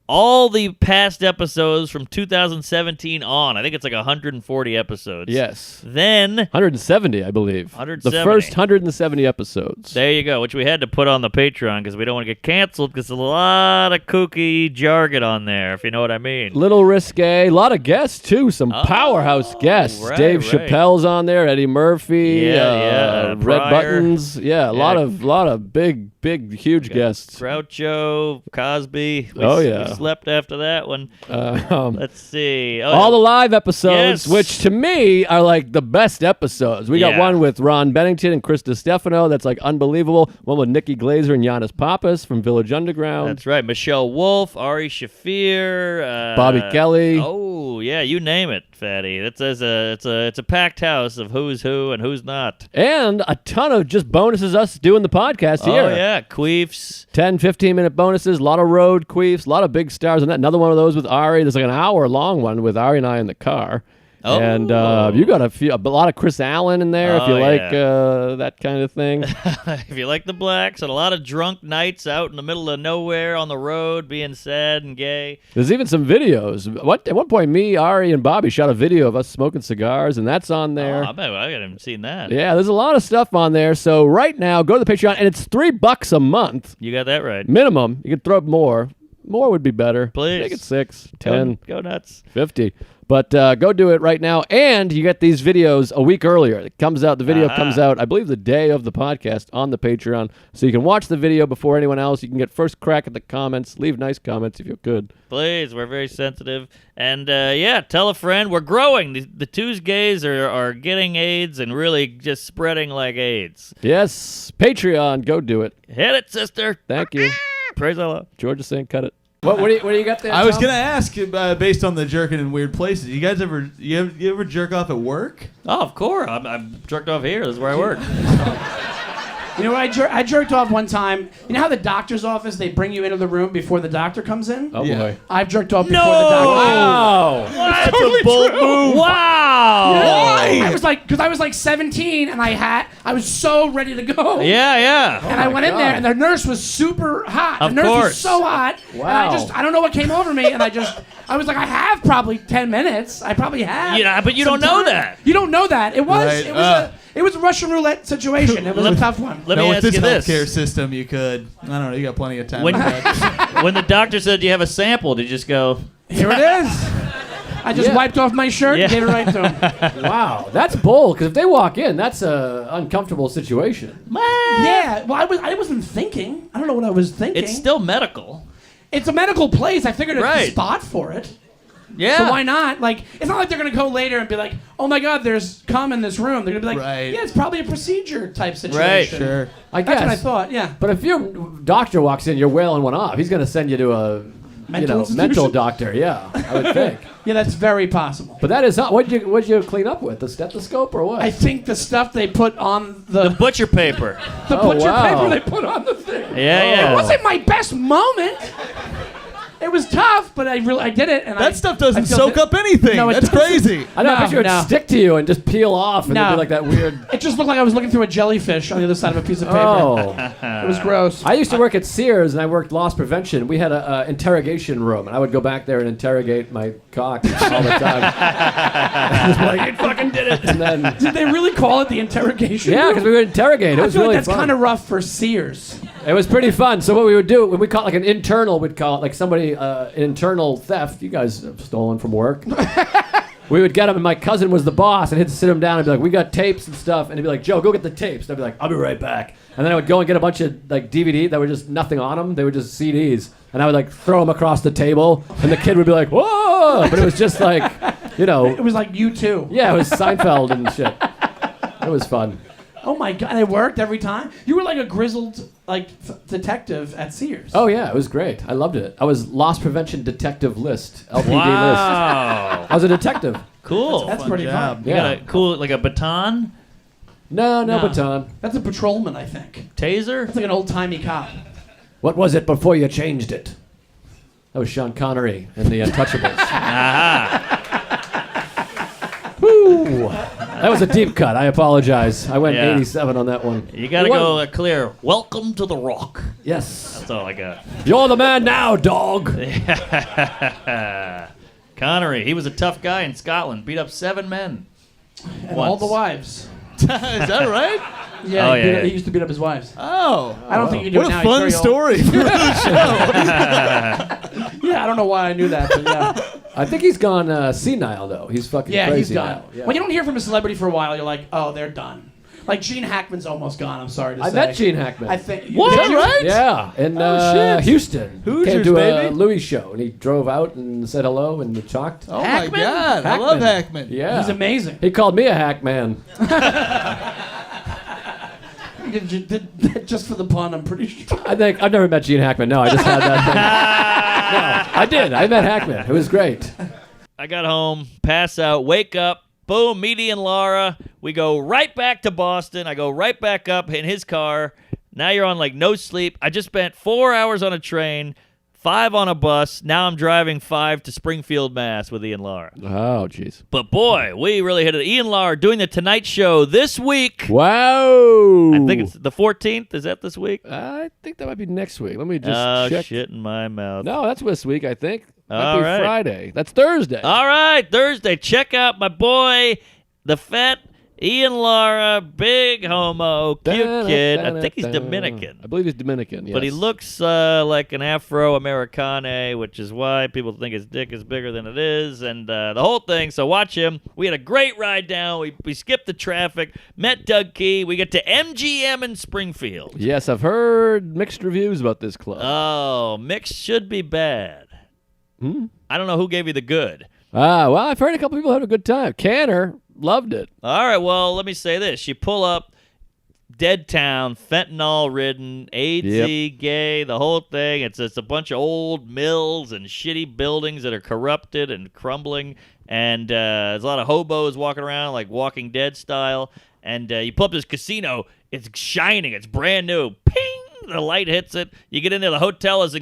all the past episodes from 2017 on. I think it's like 140 episodes. Yes. Then 170, I believe. 170. The first 170 episodes. There you go, which we had to put on the Patreon because we don't want to get canceled because there's a lot of kooky jargon on there, if you know what I mean. Little risque. A lot of guests, too. Some powerhouse guests. Right, Dave Chappelle's on there. Eddie Murphy. Red Buttons. Yeah, a lot of big, huge guests. Groucho, Cosby. We slept after that one. Let's see. All the live episodes, yes. which to me are like the best episodes. We got one with Ron Bennington and Chris DiStefano. That's like unbelievable. One with Nikki Glazer and Giannis Pappas from Village Underground. That's right. Michelle Wolf, Ari Shaffir, Bobby Kelly. Oh yeah, you name it, fatty. It's a packed house of who's who and who's not. And a ton of just bonuses us doing the podcast here. Oh yeah, queefs. 10, 15-minute bonuses, a lot of road queefs, a lot of big stars on that. Another one of those with Ari. There's like an hour-long one with Ari and I in the car. Oh. And you got a lot of Chris Allen in there if you like that kind of thing. If you like the blacks, and a lot of drunk nights out in the middle of nowhere on the road being sad and gay. There's even some videos. At one point, me, Ari, and Bobby shot a video of us smoking cigars, and that's on there. Oh, I haven't seen that. Yeah, there's a lot of stuff on there. So right now, go to the Patreon, and it's $3 a month. You got that right. Minimum. You can throw up more. More would be better. Please. Make it 6, 10. Go nuts. 50. But go do it right now. And you get these videos a week earlier. It comes out. The video comes out, I believe, the day of the podcast on the Patreon. So you can watch the video before anyone else. You can get first crack at the comments. Leave nice comments if you could. Please. We're very sensitive. And, tell a friend. We're growing. The Tuesdays are getting AIDS and really just spreading like AIDS. Yes. Patreon. Go do it. Hit it, sister. Thank you. Praise Allah. George is saying cut it. What do you got there, I was Tom? gonna ask based on the jerking in weird places. You guys ever jerk off at work? Oh, of course. I'm jerked off here. This is where I work. You know what? I jerked off one time. You know how the doctor's office, they bring you into the room before the doctor comes in? Oh, boy. I've jerked off before the doctor. Wow. That's a bold move. Wow. I was like 17, and I was so ready to go. Yeah. And I went in there, and the nurse was super hot. The nurse was so hot. Wow. And I don't know what came over me, and I was like, I have probably 10 minutes. I probably have. Yeah, but you don't know that. You don't know that. It was Right. it was a Russian roulette situation. It was a tough one. Let me with ask this you this. healthcare system, you could. I don't know. You got plenty of time. When, when the doctor said you have a sample, did you just go, Here it is. I just wiped off my shirt and gave it right to him. Wow, that's bold. Because if they walk in, that's a uncomfortable situation. Yeah, well, I wasn't thinking. I don't know what I was thinking. it's still medical? It's a medical place. I figured it's Right. a spot for it. Yeah. So why not? Like, it's not like they're gonna go later and be like, "Oh my God, there's cum in this room." They're gonna be like, Right. "Yeah, it's probably a procedure type situation." Right. Sure. I That's guess. what I thought. Yeah. But if your doctor walks in, you're wailing one off. He's going to send you to a Mental institution? mental doctor. Yeah, I would think. Yeah, that's very possible. But that is not. What'd you clean up with? The stethoscope or what? I think the stuff they put on The the butcher paper. butcher wow. paper they put on the thing. Yeah. It wasn't my best moment. It was tough, but I did it. And That stuff doesn't I feel soak that- up anything. No, it That's doesn't. crazy. I know. I No, bet you it would no. stick to you and just peel off, and it'd be like that weird. It just looked like I was looking through a jellyfish on the other side of a piece of paper. Oh. It was gross. I used to work at Sears, and I worked loss prevention. We had a interrogation room, and I would go back there and interrogate my cock all the time. Just like, you fucking did it. And then, Did they really call it the interrogation yeah, room? because we would interrogate. It I was feel really like that's fun. kind of rough for Sears. It was pretty fun. So what we would do when we caught like an internal, we'd call it like somebody internal theft. You guys have stolen from work. We would get him, and my cousin was the boss, and he'd sit him down and be like, "We got tapes and stuff," and he'd be like, "Joe, go get the tapes." And I'd be like, "I'll be right back." And then I would go and get a bunch of like DVD that were just nothing on them. They were just CDs, and I would like throw them across the table, and the kid would be like, "Whoa!" But it was just like, It was like you too. yeah, it was Seinfeld and shit. It was fun. Oh my God! And it worked every time. You were like a grizzled detective at Sears. Oh yeah, it was great. I loved it. I was loss prevention detective list, LPD list. Wow. I was a detective. Cool. that's Fun pretty job. fun. You Yeah. got a cool, like a baton? No No. baton. That's a patrolman, I think. Taser? It's like an old timey cop. What was it before you changed it? That was Sean Connery in The Untouchables. Aha. Woo! That was a deep cut. I apologize. I went Yeah. 87 on that one. You gotta What? go clear. Welcome to the Rock. Yes. That's all I got. You're the man now, dog. Connery, he was a tough guy in Scotland. Beat up 7 men. And Once. all the wives. Is that right? Yeah, Oh, he, yeah. he used to beat up his wives. Oh. I don't think you do What it a now. He's fun very old. story. Yeah, I don't know why I knew that, but yeah. I think he's gone senile, though. He's fucking Yeah, crazy he's done. now. Yeah. When you don't hear from a celebrity for a while, you're like, oh, they're done. Like Gene Hackman's almost gone. I'm sorry to I say. met Gene Hackman. I think. What? Is that right? Yeah, in shit. Houston. Hoosiers, Came to a baby. Louis show, and he drove out and said hello and talked. Oh Hackman? my God. I love Hackman. Yeah. He's amazing. He called me a hack man. Just for the pun, I'm pretty sure. I think I've never met Gene Hackman. No, I just had that thing. No, I did. I met Hackman. It was great. I got home, pass out, wake up, boom, Meaty and Laura. We go right back to Boston. I go right back up in his car. Now you're on like no sleep. I just spent 4 hours on a train, 5 on a bus. Now I'm driving 5 to Springfield, Mass with Ian Laura. Oh, jeez. But boy, we really hit it. Ian Laura doing the Tonight Show this week. Wow. I think it's the 14th. Is that this week? I think that might be next week. Let me just Oh, check. shit in my mouth. No, that's this week, I think. Might All be right. Friday. That's Thursday. All right, Thursday. Check out my boy, the fat Ian Laura, big homo, cute kid. I think he's Dominican. I believe he's Dominican, yes. But he looks like an Afro-Americane, which is why people think his dick is bigger than it is, and the whole thing. So watch him. We had a great ride down. We skipped the traffic, met Doug Key. We get to MGM in Springfield. Yes, I've heard mixed reviews about this club. Oh, mixed should be bad. I don't know who gave you the good. Well, I've heard a couple people had a good time. Canner loved it. All right, well, let me say this. You pull up dead town, fentanyl-ridden, AIDS, gay, the whole thing. It's a bunch of old mills and shitty buildings that are corrupted and crumbling, and there's a lot of hobos walking around like Walking Dead style, and you pull up this casino. It's shining. It's brand new. Ping! The light hits it. You get in there. The hotel is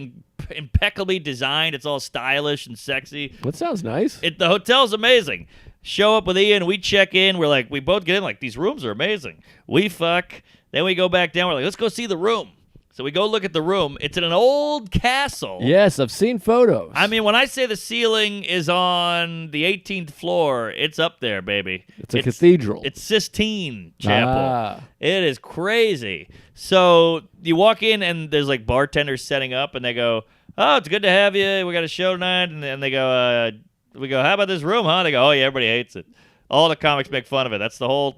impeccably designed. It's all stylish and sexy. That sounds nice. The hotel's amazing. Show up with Ian. We check in. We're like, we both get in like, these rooms are amazing. We fuck. Then we go back down. We're like, let's go see the room. So we go look at the room. It's in an old castle. Yes, I've seen photos. I mean, when I say the ceiling is on the 18th floor, it's up there, baby. It's a cathedral. It's Sistine Chapel. Ah. It is crazy. So you walk in, and there's like bartenders setting up, and they go, "Oh, it's good to have you. We got a show tonight." And then they go, "We go, how about this room, huh?" They go, "Oh yeah, everybody hates it. All the comics make fun of it. That's the whole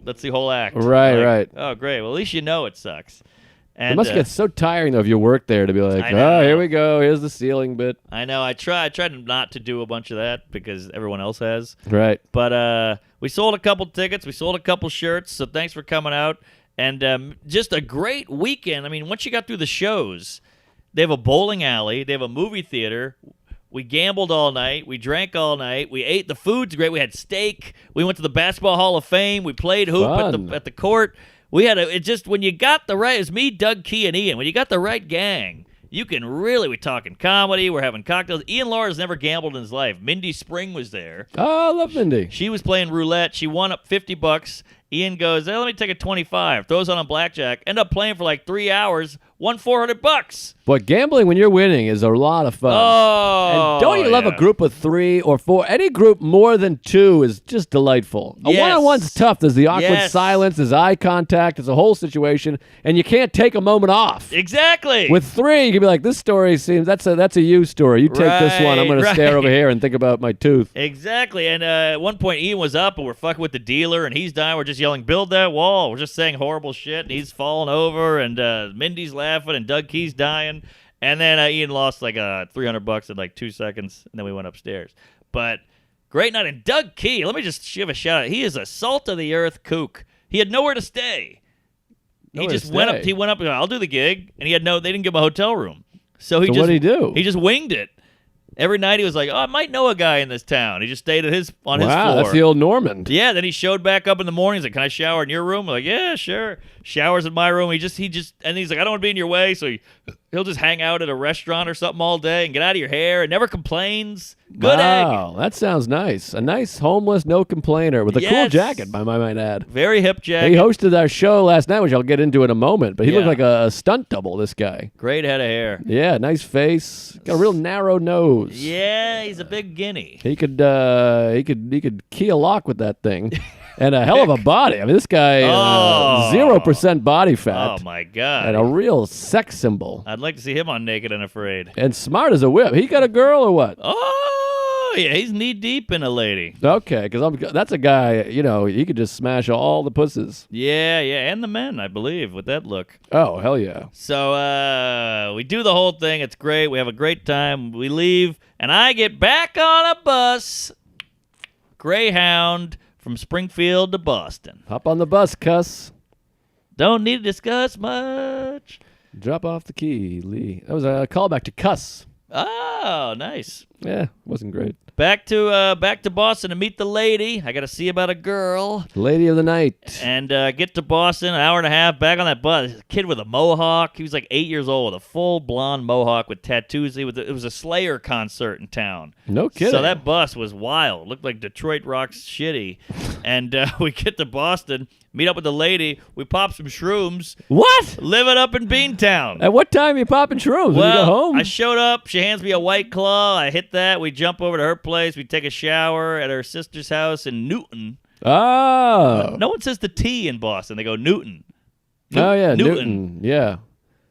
act." Right, Like, right. Oh, great. Well, at least you know it sucks. And, It must get so tiring, though, if you work there to be like, I know. oh, here we go. Here's the ceiling bit. I know. I tried not to do a bunch of that because everyone else has. Right. But we sold a couple tickets. We sold a couple shirts. So thanks for coming out. And just a great weekend. I mean, once you got through the shows, they have a bowling alley. They have a movie theater. We gambled all night. We drank all night. We ate. The food's great. We had steak. We went to the Basketball Hall of Fame. We played hoop at the court. We had when you got the right, it was me, Doug Key, and Ian. When you got the right gang, you can really, we're talking comedy, we're having cocktails. Ian Laura's never gambled in his life. Mindy Spring was there. Oh, I love Mindy. She was playing roulette. She won up $50. Ian goes, hey, let me take a 25. Throws on a blackjack. End up playing for like 3 hours. Won $400. But gambling when you're winning is a lot of fun. Oh, and don't you love a group of 3 or 4? Any group more than 2 is just delightful. A Yes. one-on-one's tough. There's the awkward Yes. silence. There's eye contact. It's a whole situation, and you can't take a moment off. Exactly. With 3, you can be like, this story seems that's a you story. You take this one. I'm going to stare over here and think about my tooth. Exactly. And at one point, Ian was up, and we're fucking with the dealer, and he's dying. We're just yelling, build that wall. We're just saying horrible shit, and he's falling over, and Mindy's laughing, and Doug Key's dying. And then Ian lost like $300 in like 2 seconds, and then we went upstairs. But great night. And Doug Key, let me just give a shout out. He is a salt-of-the-earth kook. He had nowhere to stay. He just went up. He went up. I'll do the gig, and they didn't give him a hotel room. So what did he do? He just winged it. Every night he was like, oh, I might know a guy in this town. He just stayed on his floor. Wow, that's the old Norman. Yeah, then he showed back up in the morning. He's like, can I shower in your room? We're like, yeah, sure. Showers in my room. And he's like, I don't want to be in your way. So he'll just hang out at a restaurant or something all day and get out of your hair and never complains. Good egg. Wow, that sounds nice. A nice homeless, no complainer with a cool Yes. jacket, I might add. Very hip jacket. He hosted our show last night, which I'll get into in a moment, but he looked Yeah. like a stunt double, this guy. Great head of hair. Yeah, nice face. Got a real narrow nose. Yeah, he's a big guinea. He could key a lock with that thing. And a hell of a body. I mean, this guy, 0% body fat. Oh, my God. And a real sex symbol. I'd like to see him on Naked and Afraid. And smart as a whip. He got a girl or what? Oh, yeah, he's knee-deep in a lady. Okay, because that's a guy, he could just smash all the pussies. Yeah, and the men, I believe, with that look. Oh, hell yeah. So we do the whole thing. It's great. We have a great time. We leave, and I get back on a bus, Greyhound, from Springfield to Boston. Hop on the bus, cuss. Don't need to discuss much. Drop off the key, Lee. That was a callback to cuss. Oh, nice. Yeah, wasn't great. Back to Boston to meet the lady. I got to see about a girl. Lady of the night. And get to Boston, an hour and a half, back on that bus. A kid with a mohawk. He was like 8 years old with a full blonde mohawk with tattoos. It was a Slayer concert in town. No kidding. So that bus was wild. Looked like Detroit Rock's shitty. And we get to Boston, meet up with the lady. We pop some shrooms. What? Live it up in Beantown. At what time you popping shrooms? When you go home? I showed up. She hands me a White Claw. I hit that. We jump over to her place. We take a shower at her sister's house in Newton. Oh. No one says the T in Boston. They go Newton. Oh, yeah, Newton. Yeah.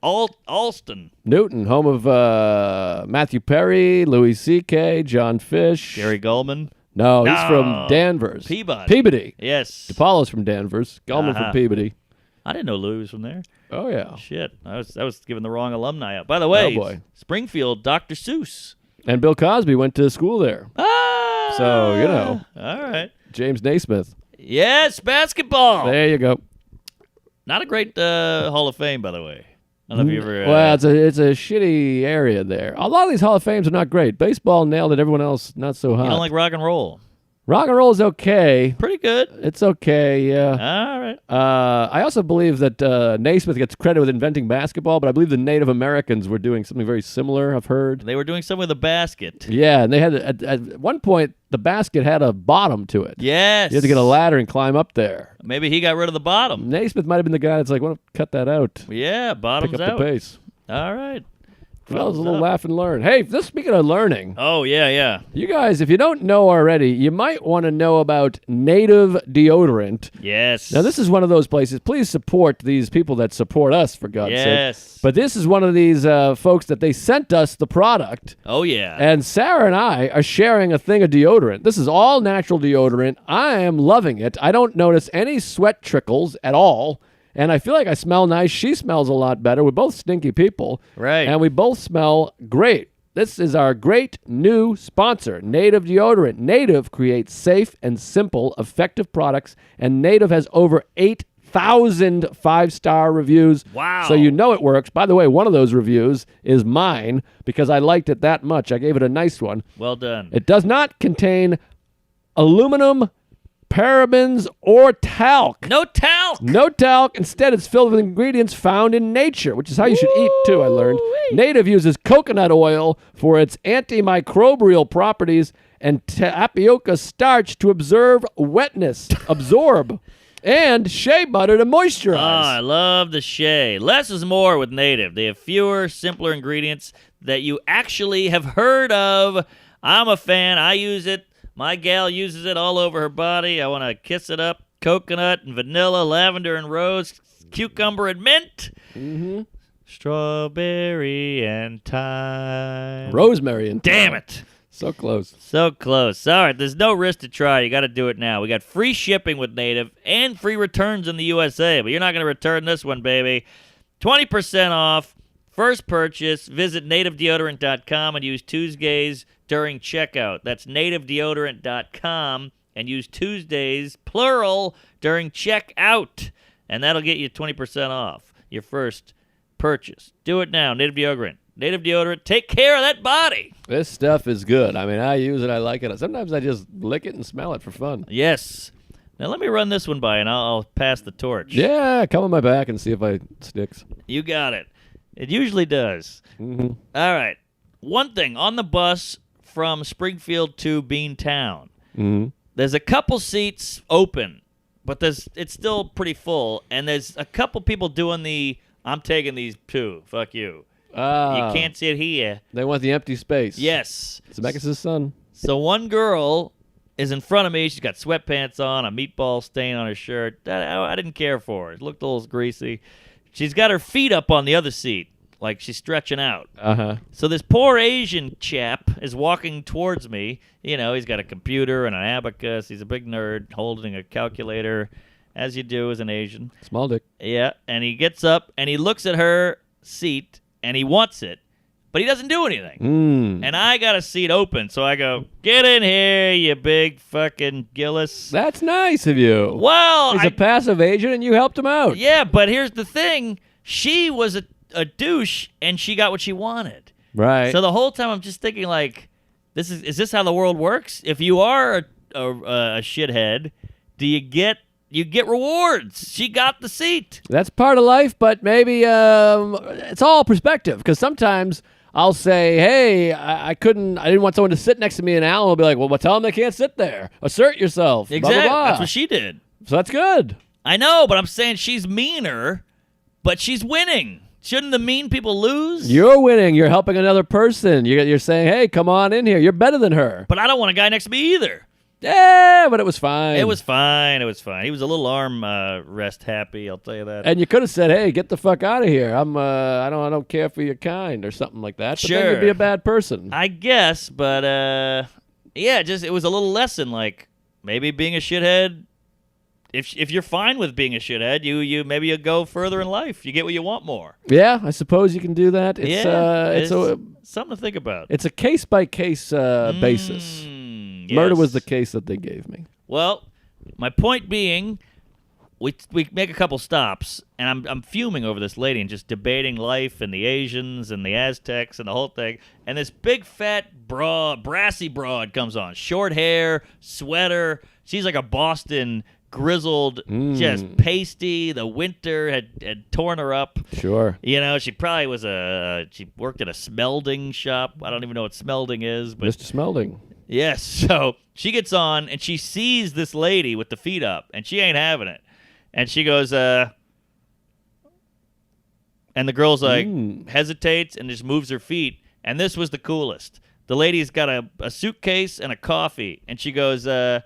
Alston. Newton, home of Matthew Perry, Louis C.K., John Fish. Gary Gulman. No, he's from Danvers. Peabody. Yes. DePaulo's from Danvers. Gulman from Peabody. I didn't know Louis was from there. Oh, yeah. Shit. I was giving the wrong alumni up. By the way, Oh, boy. Springfield, Dr. Seuss. And Bill Cosby went to school there. Ah! So, All right. James Naismith. Yes, basketball. There you go. Not a great Hall of Fame, by the way. I don't know if you ever... Well, it's a shitty area there. A lot of these Hall of Fames are not great. Baseball nailed it. Everyone else, not so hot. You don't like rock and roll. Rock and roll is okay. Pretty good. It's okay, yeah. All right. I also believe that Naismith gets credit with inventing basketball, but I believe the Native Americans were doing something very similar, I've heard. They were doing something with a basket. Yeah, and they had, at one point, the basket had a bottom to it. Yes. You had to get a ladder and climb up there. Maybe he got rid of the bottom. Naismith might have been the guy that's like, well, cut that out. Yeah, bottom's Pick up out. the pace. All right. Well, it was a little up. laugh and learn. Hey, speaking of learning, Oh, yeah. you guys, if you don't know already, you might want to know about Native deodorant. Yes. Now, this is one of those places. Please support these people that support us, for God's Yes. sake. But this is one of these folks that they sent us the product. Oh, yeah. And Sarah and I are sharing a thing of deodorant. This is all natural deodorant. I am loving it. I don't notice any sweat trickles at all. And I feel like I smell nice. She smells a lot better. We're both stinky people. Right. And we both smell great. This is our great new sponsor, Native Deodorant. Native creates safe and simple, effective products. And Native has over 8,000 five-star reviews. Wow. So you know it works. By the way, one of those reviews is mine because I liked it that much. I gave it a nice one. Well done. It does not contain aluminum, parabens, or talc. No talc. No talc. Instead, it's filled with ingredients found in nature, which is how you should eat, too, I learned. Native uses coconut oil for its antimicrobial properties and tapioca starch to absorb and shea butter to moisturize. I love the shea. Less is more with Native. They have fewer, simpler ingredients that you actually have heard of. I'm a fan. I use it. My gal uses it all over her body. I want to kiss it up. Coconut and vanilla, lavender and rose, cucumber and mint. Mm-hmm. Strawberry and thyme. Rosemary and Damn it. So close. So close. All right, there's no risk to try. You got to do it now. We got free shipping with Native and free returns in the USA, but you're not going to return this one, baby. 20% off. First purchase, visit nativedeodorant.com and use Tuesdays during checkout. That's nativedeodorant.com and use Tuesdays, plural, during checkout. And that'll get you 20% off your first purchase. Do it now. Native Deodorant. Native Deodorant. Take care of that body. This stuff is good. I mean, I use it. I like it. Sometimes I just lick it and smell it for fun. Yes. Now let me run this one by and I'll pass the torch. Yeah, come on my back and see if it sticks. You got it. It usually does. Mm-hmm. All right. One thing. On the bus from Springfield to Beantown, Mm-hmm. there's a couple seats open, but it's still pretty full, and there's a couple people doing the, I'm taking these too, fuck you. You can't sit here. They want the empty space. Yes. Zemeckis' son. So one girl is in front of me. She's got sweatpants on, a meatball stain on her shirt. I didn't care for her. It looked a little greasy. She's got her feet up on the other seat, like she's stretching out. Uh-huh. So this poor Asian chap is walking towards me. You know, he's got a computer and an abacus. He's a big nerd holding a calculator, as you do as an Asian. Small dick. Yeah, and he gets up and he looks at her seat and he wants it, but he doesn't do anything. Mm. And I got a seat open, so I go, get in here, you big fucking Gillis. That's nice of you. Well, He's a passive agent, and you helped him out. yeah, but here's the thing. She was a douche, and she got what she wanted. Right. So the whole time I'm just thinking, like, is this how the world works? If you are a shithead, do you get rewards? She got the seat. That's part of life, but maybe it's all perspective. Because sometimes I'll say, "Hey, I didn't want someone to sit next to me," and Alan will be like, "Well, tell them they can't sit there. Assert yourself." Exactly. Blah, blah, blah. That's what she did. So that's good. I know, but I'm saying she's meaner, but she's winning. Shouldn't the mean people lose? You're winning. You're helping another person. You're saying, "Hey, come on in here. You're better than her." But I don't want a guy next to me either. Yeah, but it was fine. It was fine. He was a little arm rest happy. I'll tell you that. And you could have said, "Hey, get the fuck out of here. I don't care for your kind," or something like that. But then you'd be a bad person. I guess, but yeah, it was a little lesson. Like maybe being a shithead. If you're fine with being a shithead, you maybe you go further in life. You get what you want more. Yeah, I suppose you can do that. It's something to think about. It's a case by case basis. Yes. Murder was the case that they gave me. Well, my point being, we make a couple stops, and I'm fuming over this lady and just debating life and the Asians and the Aztecs and the whole thing. And this big fat brassy broad comes on, short hair, sweater. She's like a Boston grizzled, just pasty. The winter had torn her up. Sure. You know, she probably was she worked at a smelding shop. I don't even know what smelding is, but Mr. Smelding. yes. So she gets on and she sees this lady with the feet up, and she ain't having it. And she goes, and the girl's like, hesitates and just moves her feet. And this was the coolest. The lady's got a suitcase and a coffee. And she goes, can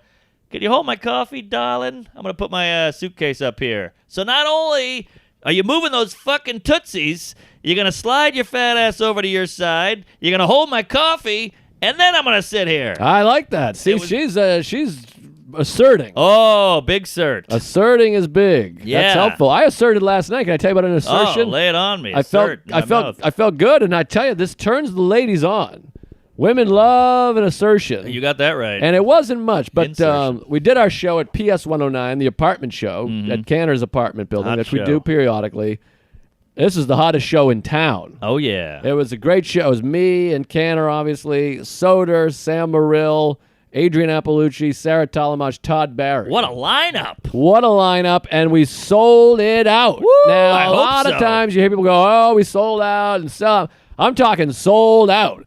you hold my coffee, darling? I'm going to put my suitcase up here. So not only are you moving those fucking tootsies, you're going to slide your fat ass over to your side. You're going to hold my coffee. And then I'm going to sit here. I like that. See, she's asserting. Oh, big cert. Asserting is big. Yeah. That's helpful. I asserted last night. Can I tell you about an assertion? Oh, lay it on me. I felt good, and I tell you, this turns the ladies on. Women love an assertion. You got that right. And it wasn't much, but Insertion. we did our show at PS 109, the apartment show at Cantor's apartment building, Hot which we show. do periodically. This is the hottest show in town. Oh, yeah. It was a great show. It was me and Cantor, obviously, Soder, Sam Morrill, Adrian Appalucci, Sarah Talamash, Todd Barry. What a lineup. What a lineup, and we sold it out. Woo, now, I a hope lot of so. times you hear people go, oh, we sold out and sell. I'm talking sold out.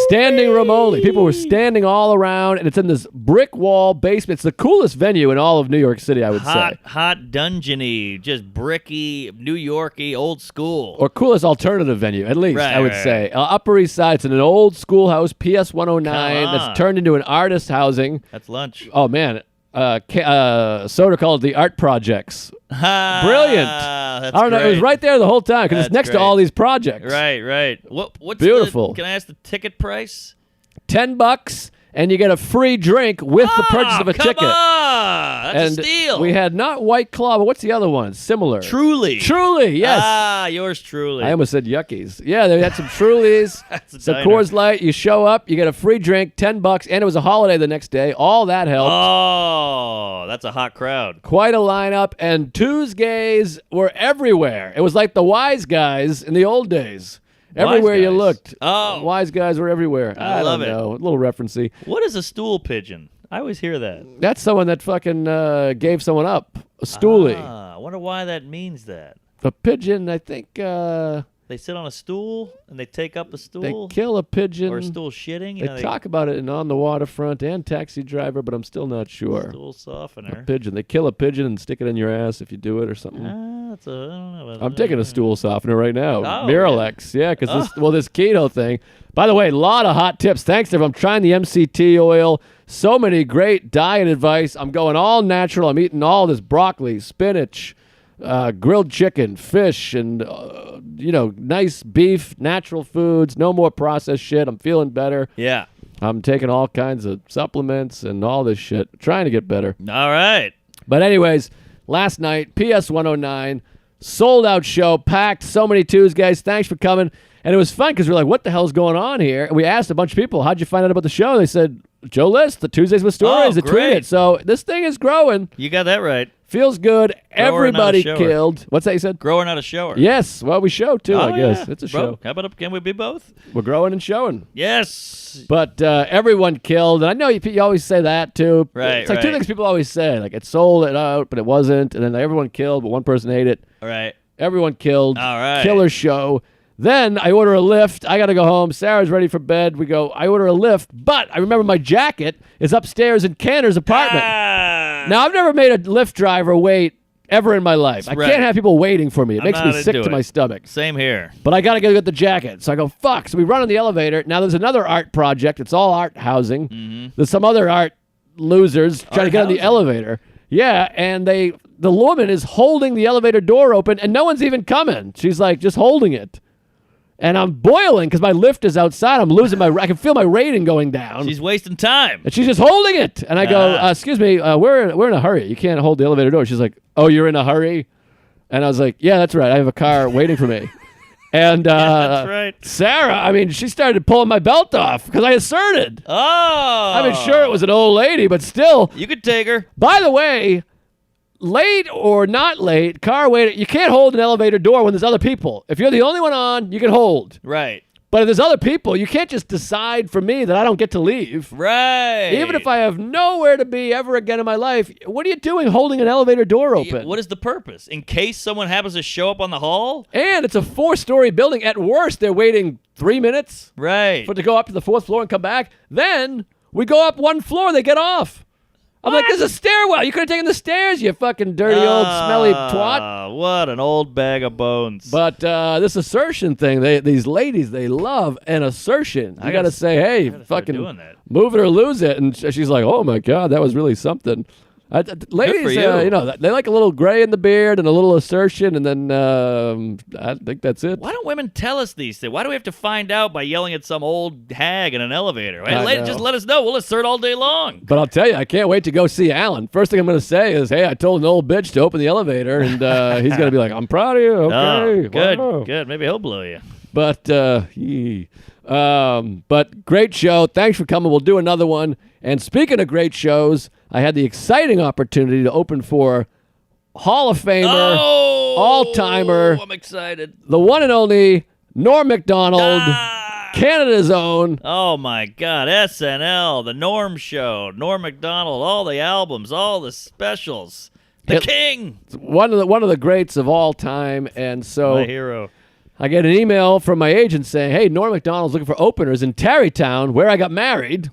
Standing room only. People were standing all around, and it's in this brick wall basement. It's the coolest venue in all of New York City, I would say. Hot dungeony, just bricky, New Yorky, old school. Or coolest alternative venue, at least, Right, I would right, say. Upper East Side, it's in an old schoolhouse, PS 109, Come on. that's turned into an artist housing. That's lunch. Oh, man. Soda called it the Art Projects. Brilliant. That's I don't know. It was great. right there the whole time because it's That's next to great. all these projects. Right. What's Beautiful. Can I ask the ticket price? $10, and you get a free drink with the purchase of a come ticket. on. That's And a steal. we had not White Claw, but what's the other one? Similar. Truly. Truly, yes. Yours truly. I almost said Yuckies. Yeah, they had some Trulies. That's a So diner. Coors Light, you show up, you get a free drink, $10, and it was a holiday the next day. All that helped. Oh, that's a hot crowd. Quite a lineup, and Tuesdays were everywhere. It was like the wise guys in the old days. Everywhere you guys. looked. Oh. Wise guys were everywhere. I love don't it. know. A little referencey. What is a stool pigeon? I always hear that. That's someone that fucking gave someone up. A stoolie. I wonder why that means that. A pigeon, I think They sit on a stool and they take up a they stool. kill a pigeon. Or a stool shitting. You They know, talk about it in On the Waterfront and Taxi Driver, but I'm still not sure. Stool softener. Pigeon. They kill a pigeon and stick it in your ass if you do it or something. That's I don't know. about I'm that. taking a stool softener right now. Oh, Miralax, yeah, because this keto thing. By the way, a lot of hot tips. Thanks to everyone. I'm trying the MCT oil. So many great diet advice. I'm going all natural. I'm eating all this broccoli, spinach, grilled chicken, fish, and nice beef, natural foods. No more processed shit. I'm feeling better. Yeah. I'm taking all kinds of supplements and all this shit. Trying to get better. All right. But anyways, last night, PS 109, sold out show, packed, so many Tuesdays. Thanks for coming. And it was fun because we were like, what the hell's going on here? And we asked a bunch of people, how'd you find out about the show? They said, Joe List, the Tuesdays with Stories, they great. tweeted. So this thing is growing. You got that right. Feels good. Everybody not a shower. killed. What's that you said? Growing out a shower. Yes. Well, we show too, I guess. Yeah. It's a Bro, show. How about can we be both? We're growing and showing. Yes. But everyone killed. And I know you always say that too. Right, It's like two right. things people always say. Like it sold it out, but it wasn't. And then everyone killed, but one person ate it. All right. Everyone killed. All right. Killer show. Then I order a lift. I got to go home. Sarah's ready for bed. We go, I order a lift, but I remember my jacket is upstairs in Cantor's apartment. Now, I've never made a Lyft driver wait ever in my life. I Right. can't have people waiting for me. It I'm makes me not sick into to my it. stomach. Same here. But I got to go get the jacket. So I go, fuck. So we run in the elevator. Now there's another art project. It's all art housing. There's some other art losers trying to Art get on the housing? elevator. Yeah, and the woman is holding the elevator door open, and no one's even coming. She's like just holding it. And I'm boiling because my lift is outside. I'm losing I can feel my rating going down. She's wasting time. And she's just holding it. And I go, excuse me, we're in a hurry. You can't hold the elevator door. She's like, oh, you're in a hurry? And I was like, yeah, that's right. I have a car waiting for me. And That's right. Sarah, she started pulling my belt off because I asserted. Oh. Sure, it was an old lady, but still. You could take her. By the way, late or not late, car wait, you can't hold an elevator door when there's other people. If you're the only one on, you can hold. Right. But if there's other people, you can't just decide for me that I don't get to leave. Right. Even if I have nowhere to be ever again in my life, what are you doing holding an elevator door open? What is the purpose? In case someone happens to show up on the hall? And it's a 4-story building. At worst, they're waiting 3 minutes Right. to go up to the 4th floor and come back. Then we go up 1 floor, they get off. I'm like, there's a stairwell. You could have taken the stairs, you fucking dirty old smelly twat. What an old bag of bones. But this assertion thing, these ladies, they love an assertion. I got to say, hey, fucking move it or lose it. And she's like, oh, my God, that was really something. Ladies, they like a little gray in the beard and a little assertion, and then I think that's it. Why don't women tell us these things? Why do we have to find out by yelling at some old hag in an elevator? Hey, just let us know. We'll assert all day long. But I'll tell you, I can't wait to go see Alan. First thing I'm going to say is, hey, I told an old bitch to open the elevator, and he's going to be like, I'm proud of you. Okay. Oh, good. Maybe he'll blow you. But great show. Thanks for coming. We'll do another one. And speaking of great shows, I had the exciting opportunity to open for Hall of Famer, all-timer. I'm excited. The one and only Norm Macdonald, Canada's own. Oh, my God. SNL, The Norm Show, Norm Macdonald, all the albums, all the specials. The King. One of the greats of all time. And so my hero. I get an email from my agent saying, hey, Norm Macdonald's looking for openers in Tarrytown, where I got married.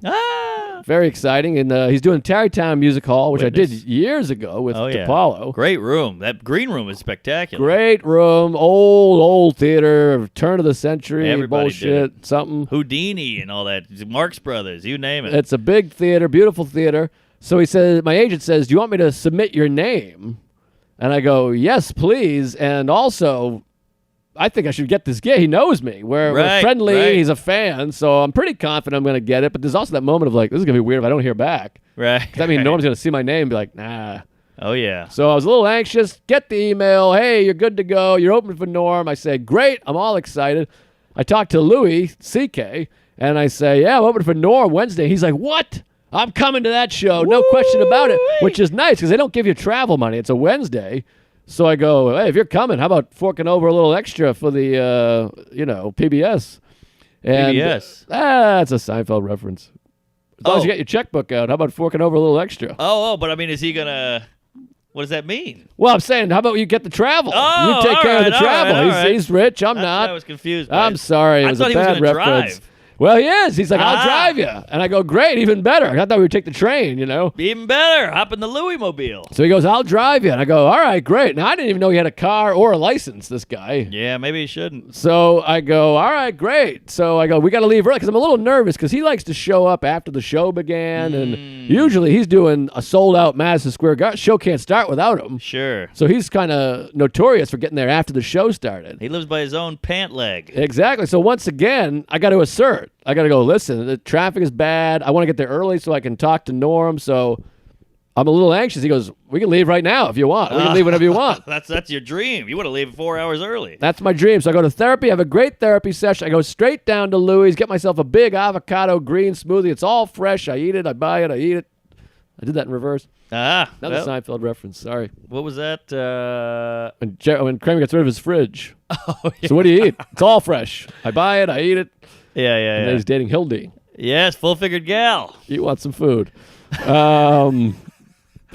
Very exciting. And he's doing Tarrytown Music Hall, which I did years ago with DePaulo. Great room. That green room is spectacular. Great room. Old theater. Turn of the century. Everybody bullshit. did it. Something. Houdini and all that. Marx Brothers. You name it. It's a big theater. Beautiful theater. So he says, my agent says, do you want me to submit your name? And I go, yes, please. And also, I think I should get this gig. He knows me. We're friendly. Right. He's a fan. So I'm pretty confident I'm going to get it. But there's also that moment of like, this is going to be weird if I don't hear back. Right. Because I mean, Norm's going to see my name and be like, nah. Oh, yeah. So I was a little anxious. Get the email. Hey, you're good to go. You're open for Norm. I say, great. I'm all excited. I talked to Louis, C.K., and I say, yeah, I'm open for Norm Wednesday. He's like, what? I'm coming to that show. No question about it. Which is nice because they don't give you travel money. It's a Wednesday. So I go, hey, if you're coming, how about forking over a little extra for the, PBS? And, PBS? That's a Seinfeld reference. As long as you get your checkbook out, how about forking over a little extra? But I mean, is he going to... What does that mean? Well, I'm saying, how about you get the travel? Oh, you take care of the travel. Right. He's rich. I'm not. I was confused. I'm sorry. It was a bad reference. Drive. Well, he is. He's like, I'll drive you. And I go, great, even better. I thought we would take the train, Even better. Hop in the Louis Mobile. So he goes, I'll drive you. And I go, all right, great. Now, I didn't even know he had a car or a license, this guy. Yeah, maybe he shouldn't. So I go, all right, great. So I go, we got to leave early because I'm a little nervous because he likes to show up after the show began. And usually he's doing a sold-out Madison Square Garden. Show can't start without him. Sure. So he's kind of notorious for getting there after the show started. He lives by his own pant leg. Exactly. So once again, I got to assert. I got to go, listen, the traffic is bad. I want to get there early so I can talk to Norm. So I'm a little anxious. He goes, we can leave right now if you want. We can leave whenever you want. That's your dream. You want to leave 4 hours early. That's my dream. So I go to therapy, have a great therapy session. I go straight down to Louis, get myself a big avocado green smoothie. It's all fresh. I eat it. I buy it. I eat it. I did that in reverse. Another Seinfeld reference. Sorry. What was that? When Kramer gets rid of his fridge. Oh, yeah. So what do you eat? It's all fresh. I buy it. I eat it. Yeah. And then he's dating Hildy. Yes, full-figured gal. You want some food. Maybe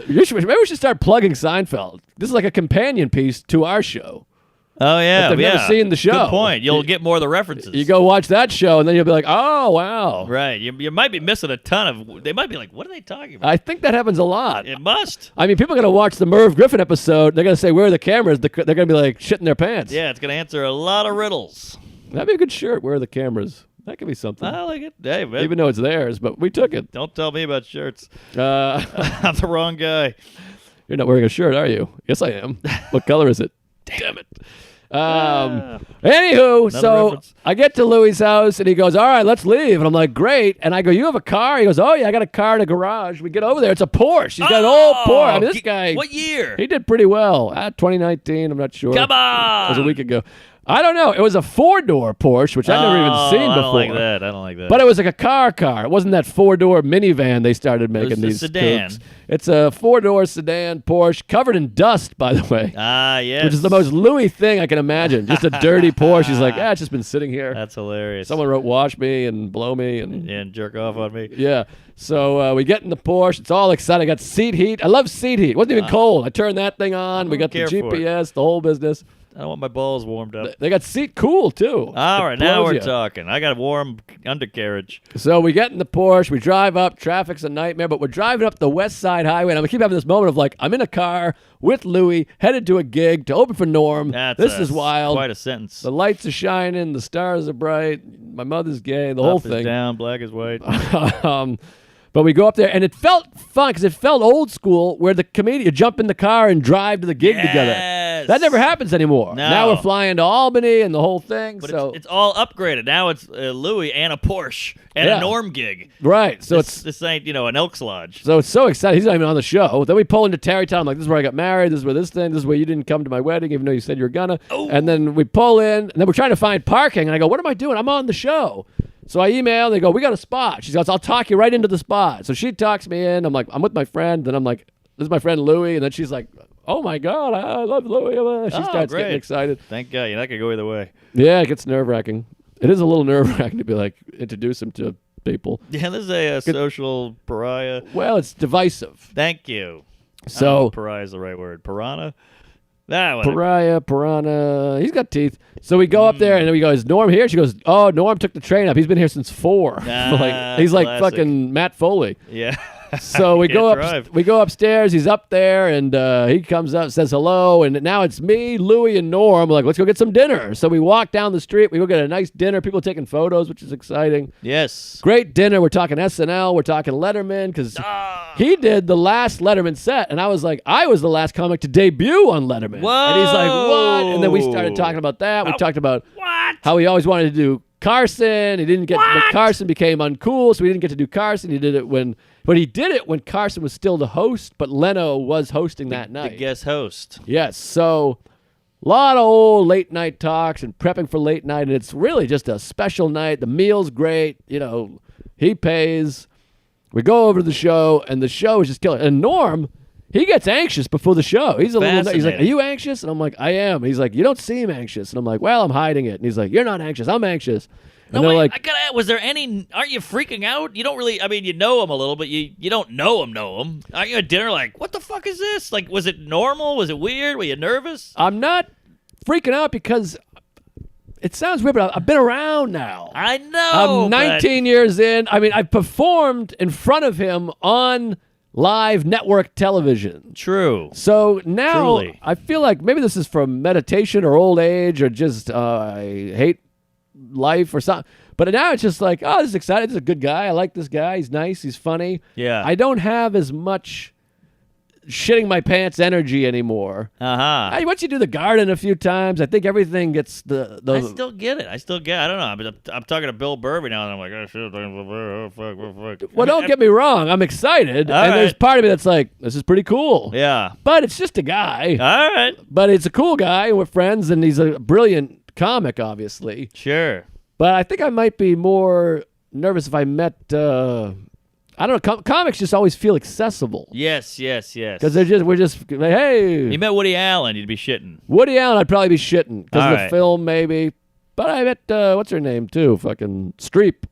we should start plugging Seinfeld. This is like a companion piece to our show. Oh, yeah. If they've never seen the show. Good point. You'll get more of the references. You go watch that show, and then you'll be like, oh, wow. Right. You might be missing a ton of... They might be like, what are they talking about? I think that happens a lot. It must. I mean, people are going to watch the Merv Griffin episode. They're going to say, where are the cameras? They're going to be like shitting their pants. Yeah, it's going to answer a lot of riddles. That'd be a good shirt. Where are the cameras? That could be something. I like it. Hey, man. Even though it's theirs, but we took it. Don't tell me about shirts. I'm the wrong guy. You're not wearing a shirt, are you? Yes, I am. What color is it? Damn it. Anywho, so reference. I get to Louis' house, and he goes, all right, let's leave. And I'm like, great. And I go, you have a car? He goes, oh, yeah, I got a car in a garage. We get over there. It's a Porsche. He's got an old Porsche. I mean, this guy. What year? He did pretty well. 2019, I'm not sure. Come on. It was a week ago. I don't know. It was a 4-door Porsche, which I'd never even seen before. I don't like that. I don't like that. But it was like a car. It wasn't that 4-door minivan they started making. It was these a sedan. kooks. It's a 4-door sedan Porsche covered in dust, by the way. Yes. Which is the most Louis thing I can imagine. Just a dirty Porsche. He's like, it's just been sitting here. That's hilarious. Someone wrote "wash me" and "blow me" and jerk off on me. Yeah. So we get in the Porsche. It's all exciting. I got seat heat. I love seat heat. It wasn't even cold. I turned that thing on. We got the GPS, the whole business. I don't want my balls warmed up. They got seat cool, too. All right, now we're talking. I got a warm undercarriage. So we get in the Porsche. We drive up. Traffic's a nightmare, but we're driving up the West Side Highway, and I keep having this moment of like, I'm in a car with Louis, headed to a gig to open for Norm. This is wild. Quite a sentence. The lights are shining. The stars are bright. My mother's gay. The whole thing. Up is down, black is white. But we go up there, and it felt fun because it felt old school where the comedian jump in the car and drive to the gig together. That never happens anymore. No. Now we're flying to Albany and the whole thing. But so it's all upgraded. Now it's Louis and a Porsche and a Norm gig. Right. So this ain't, an Elks Lodge. So it's so exciting. He's not even on the show. Then we pull into Tarrytown. I'm like, this is where I got married. This is where this is where you didn't come to my wedding, even though you said you were gonna. Oh. And then we pull in, and then we're trying to find parking. And I go, what am I doing? I'm on the show. So I email, and they go, we got a spot. She goes, I'll talk you right into the spot. So she talks me in. I'm like, I'm with my friend. Then I'm like, this is my friend Louis. And then she's like, oh my God, I love Louis. She starts getting excited. Thank God. That could go either way. Yeah, it gets nerve-wracking. It is a little nerve-wracking to be like, introduce him to people. Yeah, this is a social pariah. Well, it's divisive. Thank you. So pariah is the right word. Piranha? Piranha. He's got teeth. So we go up there, and then we go, is Norm here? She goes, oh, Norm took the train up. He's been here since 4. He's like classic. fucking Matt Foley. Yeah. So we go upstairs. He's up there, and he comes up, says hello, and now it's me, Louis, and Norm. We're like, let's go get some dinner. So we walk down the street. We go get a nice dinner. People taking photos, which is exciting. Yes. Great dinner. We're talking SNL. We're talking Letterman because he did the last Letterman set, and I was like, I was the last comic to debut on Letterman. Whoa. And he's like, what? And then we started talking about that. We talked about how he always wanted to do Carson. He didn't get, but Carson became uncool, so we didn't get to do Carson. He did it when Carson was still the host, but Leno was hosting that night. The guest host. Yes. So a lot of old late night talks and prepping for late night, and it's really just a special night. The meal's great. He pays. We go over to the show, and the show is just killer. And Norm, he gets anxious before the show. He's like, are you anxious? And I'm like, I am. He's like, you don't seem anxious. And I'm like, well, I'm hiding it. And he's like, you're not anxious. I'm anxious. And they're like, I gotta ask, was there any, aren't you freaking out? You don't really, you know him a little, but you don't know him. Aren't you at dinner like, what the fuck is this? Like, was it normal? Was it weird? Were you nervous? I'm not freaking out because it sounds weird, but I've been around now. I know. I'm 19 years in. I've performed in front of him on live network television. True. So now Truly. I feel like maybe this is from meditation or old age or just I hate life or something. But now it's just like, oh, this is exciting. This is a good guy. I like this guy. He's nice. He's funny. Yeah. I don't have as much shitting my pants energy anymore. Once you do the garden a few times, I think everything gets the I still get it. I don't know. I'm talking to Bill Burr now, and I'm like, oh shit, oh fuck. Well, don't get me wrong. I'm excited, and there's part of me that's like, this is pretty cool. Yeah. But it's just a guy. All right. But it's a cool guy, and we're friends, and he's a brilliant comic, obviously. Sure. But I think I might be more nervous if I met. I don't know. Comics just always feel accessible. Yes. Because we're just like, hey. You met Woody Allen, you'd be shitting. Woody Allen, I'd probably be shitting because of the right. film, maybe. But I met what's her name too? Fucking Streep.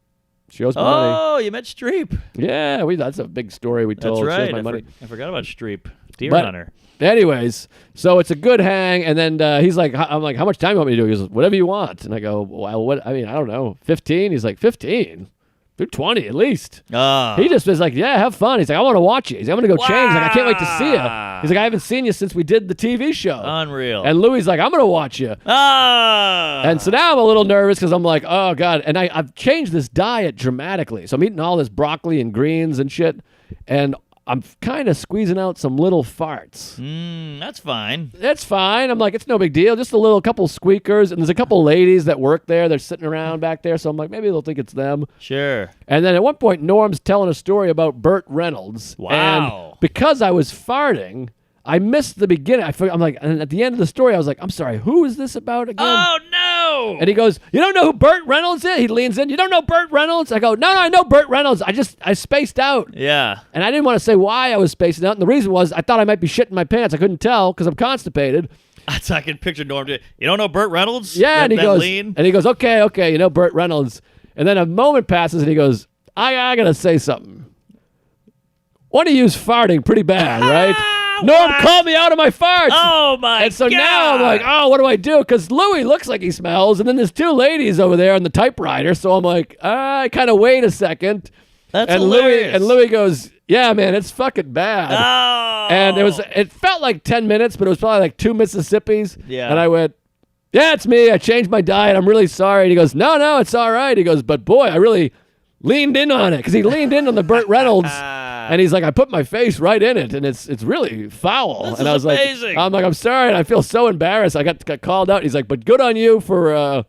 She owes me money. Oh, you met Streep. Yeah, that's a big story we told. That's right. She owes my money. I forgot about Streep. Deer But hunter. Anyways, so it's a good hang, and then he's like, I'm like, how much time do you want me to do? He goes, whatever you want. And I go, well, what? I don't know, 15? He's like, 15? Do 20 at least. He just was like, yeah, have fun. He's like, I want to watch you. He's like, I'm going to go change. He's like, I can't wait to see you. He's like, I haven't seen you since we did the TV show. Unreal. And Louis like, I'm going to watch you. And so now I'm a little nervous because I'm like, oh, God. And I've changed this diet dramatically. So I'm eating all this broccoli and greens and shit. And I'm kind of squeezing out some little farts. That's fine. It's fine. I'm like, it's no big deal. Just a couple squeakers. And there's a couple ladies that work there. They're sitting around back there. So I'm like, maybe they'll think it's them. Sure. And then at one point, Norm's telling a story about Burt Reynolds. Wow. And because I was farting, I missed the beginning. I'm like, and at the end of the story, I was like, I'm sorry, who is this about again? Oh, no. No! And he goes, you don't know who Burt Reynolds is? He leans in. You don't know Burt Reynolds? I go, no, I know Burt Reynolds. I spaced out. Yeah. And I didn't want to say why I was spacing out. And the reason was I thought I might be shitting my pants. I couldn't tell because I'm constipated. That's I can picture Norm. You don't know Burt Reynolds? Yeah, and he goes, lean? okay, you know Burt Reynolds. And then a moment passes, and he goes, I gotta say something. One of you's farting pretty bad, right? Norm called me out of my farts. Oh, my God. And so now I'm like, oh, what do I do? Because Louis looks like he smells, and then there's two ladies over there on the typewriter. So I'm like, I kind of wait a second. That's and hilarious. Louis goes, yeah, man, it's fucking bad. Oh. And it felt like 10 minutes, but it was probably like 2 Mississippis. Yeah. And I went, yeah, it's me. I changed my diet. I'm really sorry. And he goes, no, it's all right. He goes, but boy, I really leaned in on it because he leaned in on the Burt Reynolds. And he's like, I put my face right in it, and it's really foul. This and is I was amazing. like, I'm sorry, and I feel so embarrassed. I got called out. He's like, but good on you for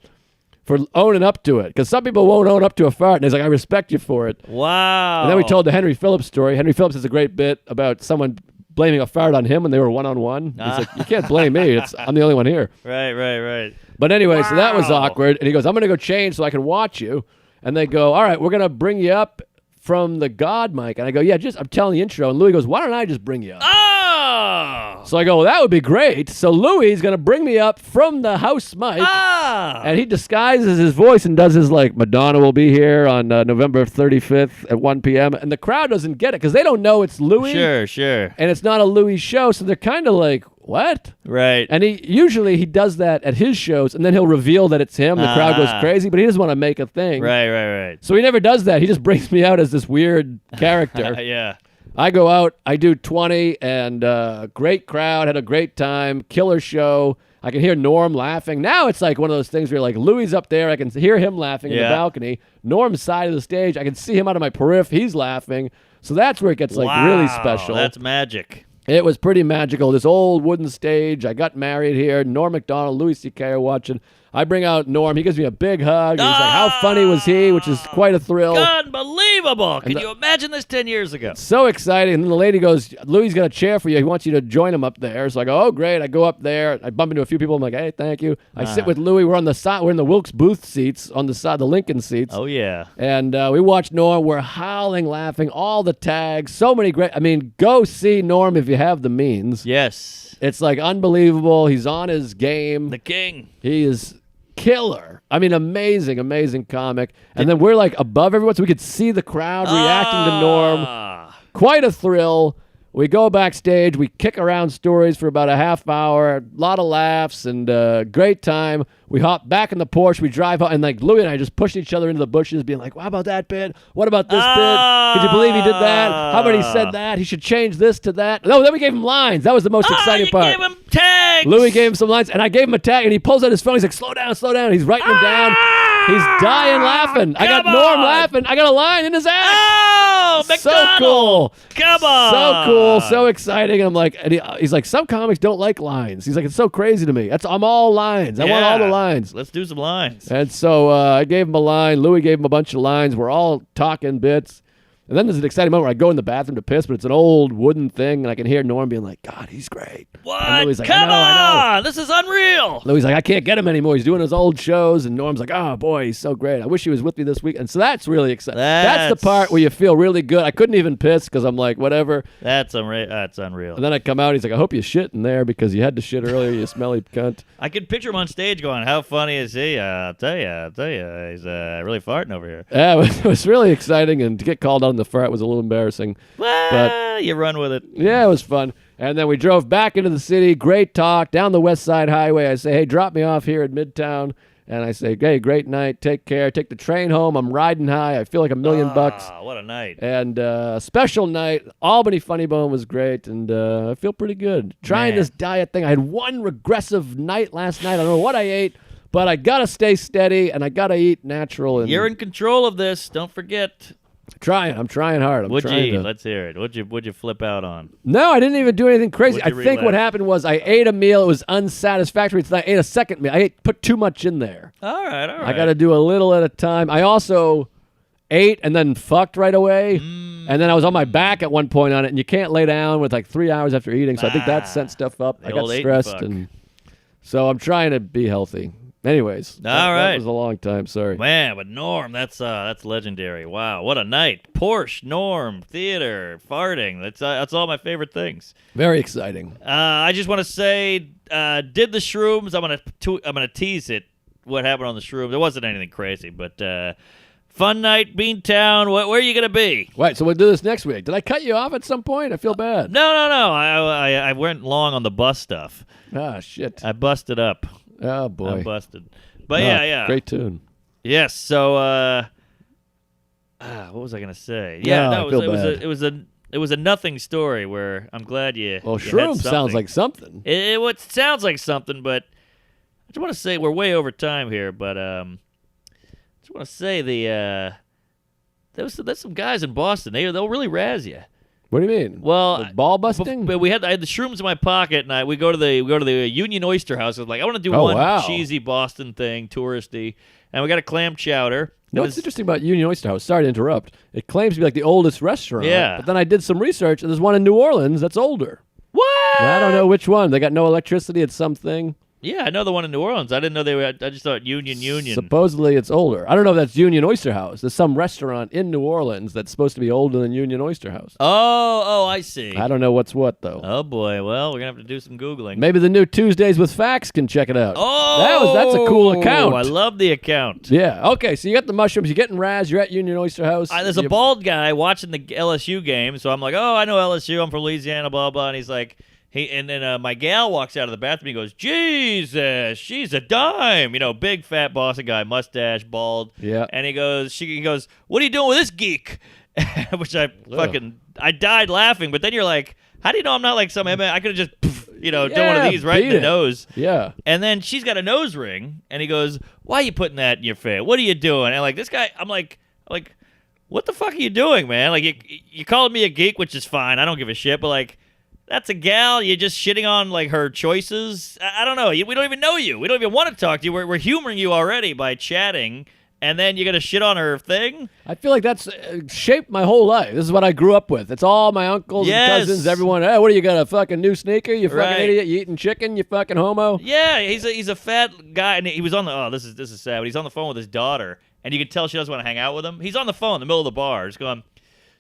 owning up to it, because some people won't own up to a fart. And he's like, I respect you for it. Wow. And then we told the Henry Phillips story. Henry Phillips has a great bit about someone blaming a fart on him when they were one-on-one. He's like, you can't blame me. I'm the only one here. Right. But anyway, so that was Wow. awkward. And he goes, I'm going to go change so I can watch you. And they go, all right, we're going to bring you up from the God mic. And I go, yeah, I'm telling the intro. And Louis goes, why don't I just bring you up? Oh. So I go, well, that would be great. So Louis is going to bring me up from the house mic. Ah. And he disguises his voice and does his like, Madonna will be here on November 35th at 1 p.m. And the crowd doesn't get it because they don't know it's Louis. Sure. And it's not a Louis show. So they're kind of like, what? Right. And he does that at his shows, and then he'll reveal that it's him. The crowd goes crazy, but he doesn't want to make a thing. Right. So he never does that. He just brings me out as this weird character. Yeah. I go out, I do 20, and great crowd, had a great time, killer show. I can hear Norm laughing. Now it's like one of those things where you're like, Louis up there, I can hear him laughing in the balcony. Norm's side of the stage, I can see him out of my periph, he's laughing. So that's where it gets like really special. That's magic. It was pretty magical. This old wooden stage. I got married here. Norm Macdonald, Louis C.K. are watching. I bring out Norm. He gives me a big hug. He's like, how funny was he? Which is quite a thrill. Unbelievable. Can you imagine this 10 years ago? So exciting. And then the lady goes, Louis got a chair for you. He wants you to join him up there. So I go, oh, great. I go up there. I bump into a few people. I'm like, hey, thank you. I sit with Louis. We're on the side. We're in the Wilkes Booth seats on the side, the Lincoln seats. Oh, yeah. And we watch Norm. We're howling, laughing, all the tags. So many great. I mean, go see Norm if you have the means. Yes. It's like unbelievable. He's on his game. The king. He is killer. I mean, amazing comic. And then we're like above everyone, so we could see the crowd reacting to Norm. Quite a thrill. We go backstage. We kick around stories for about a half hour. A lot of laughs and great time. We hop back in the Porsche. We drive out, and like Louis and I just pushed each other into the bushes, being like, "How about that bit? What about this bit? Could you believe he did that? How about he said that? He should change this to that." No, then we gave him lines. That was the most exciting part. You gave him tags. Louis gave him some lines, and I gave him a tag, and he pulls out his phone. He's like, slow down. He's writing them down. He's dying laughing. I got Norm laughing. I got a line in his act. Oh, so McDonald. cool. Come on. So cool. So exciting. And I'm like, and he's like, some comics don't like lines. He's like, it's so crazy to me. I'm all lines. I want all the lines. Let's do some lines. And so I gave him a line. Louis gave him a bunch of lines. We're all talking bits. And then there's an exciting moment where I go in the bathroom to piss, but it's an old wooden thing, and I can hear Norm being like, God, he's great. What? And Louis like, Come I know. This is unreal. Louis like, I can't get him anymore. He's doing his old shows, and Norm's like, oh, boy, he's so great. I wish he was with me this week. And so that's really exciting. That's the part where you feel really good. I couldn't even piss because I'm like, whatever. That's unreal. And then I come out, he's like, I hope you shit in there because you had to shit earlier, you smelly cunt. I can picture him on stage going, how funny is he? I'll tell you. He's really farting over here. Yeah, it was really exciting, and to get called on the fart was a little embarrassing. Well, you run with it. Yeah, it was fun. And then we drove back into the city. Great talk. Down the West Side Highway. I say, hey, drop me off here at Midtown. And I say, hey, great night. Take care. Take the train home. I'm riding high. I feel like $1 million bucks. What a night. And special night. Albany Funny Bone was great. And I feel pretty good. Trying this diet thing. I had one regressive night last night. I don't know what I ate. But I got to stay steady. And I got to eat natural. And you're in control of this. Don't forget. I'm trying hard. What'd you eat? Let's hear it. What'd you flip out on? No, I didn't even do anything crazy. I What'd you think what relapse? happened was I ate a meal. It was unsatisfactory. So I ate a second meal. Put too much in there. All right. I got to do a little at a time. I also ate and then fucked right away. And then I was on my back at one point on it. And you can't lay down with like 3 hours after eating. So I think that sent stuff up. I got stressed. And so I'm trying to be healthy. Anyways, All right. That was a long time. Sorry. Man, but Norm, that's legendary. Wow, what a night. Porsche, Norm, theater, farting. That's all my favorite things. Very exciting. I just want to say, did the shrooms? I'm gonna tease it. What happened on the shrooms? It wasn't anything crazy, but fun night, Beantown. Where are you gonna be? Right, so we'll do this next week. Did I cut you off at some point? I feel bad. No. I went long on the bus stuff. Ah, shit. I busted up. Oh, boy. I'm busted. But yeah. Great tune. Yes. So, what was I gonna say? Yeah, no, I feel bad. it was a nothing story where I'm glad you. Well, you shroom had sounds like something. It sounds like something, but I just want to say we're way over time here. But I just want to say there's some guys in Boston. They'll really razz you. What do you mean? Well, Like ball busting? But I had the shrooms in my pocket, and we go to the Union Oyster House. I was like, I want to do one wow. cheesy Boston thing, touristy, and we got a clam chowder. You know what's interesting about Union Oyster House? Sorry to interrupt. It claims to be like the oldest restaurant. Yeah. But then I did some research, and there's one in New Orleans that's older. What? And I don't know which one. They got no electricity at something. Yeah, I know the one in New Orleans. I didn't know they were. I just thought Union. Supposedly it's older. I don't know if that's Union Oyster House. There's some restaurant in New Orleans that's supposed to be older than Union Oyster House. Oh, I see. I don't know what's what, though. Oh boy. Well, we're gonna have to do some googling. Maybe the new Tuesdays with Facts can check it out. Oh, that's a cool account. I love the account. Yeah. Okay. So you got the mushrooms. You're getting Raz. You're at Union Oyster House. There's a bald guy watching the LSU game, so I'm like, oh, I know LSU. I'm from Louisiana, blah blah. And he's like, and then my gal walks out of the bathroom. He goes, Jesus, she's a dime. Big fat Boston guy, mustache, bald. Yeah. And he goes, what are you doing with this geek? Which I died laughing. But then you're like, how do you know I'm not like some MMA? I could have just, done one of these right in the nose. Yeah. And then she's got a nose ring, and he goes, why are you putting that in your face? What are you doing? And like this guy, I'm like, what the fuck are you doing, man? Like you called me a geek, which is fine. I don't give a shit. But like, that's a gal. You're just shitting on like her choices. I don't know. We don't even know you. We don't even want to talk to you. We're humoring you already by chatting, and then you're gonna shit on her thing. I feel like that's shaped my whole life. This is what I grew up with. It's all my uncles and cousins, everyone. Hey, what do you got? A fucking new sneaker? You fucking idiot. You eating chicken? You fucking homo? Yeah, he's a fat guy, and he was on the. Oh, this is sad. But he's on the phone with his daughter, and you can tell she doesn't want to hang out with him. He's on the phone in the middle of the bar, just going,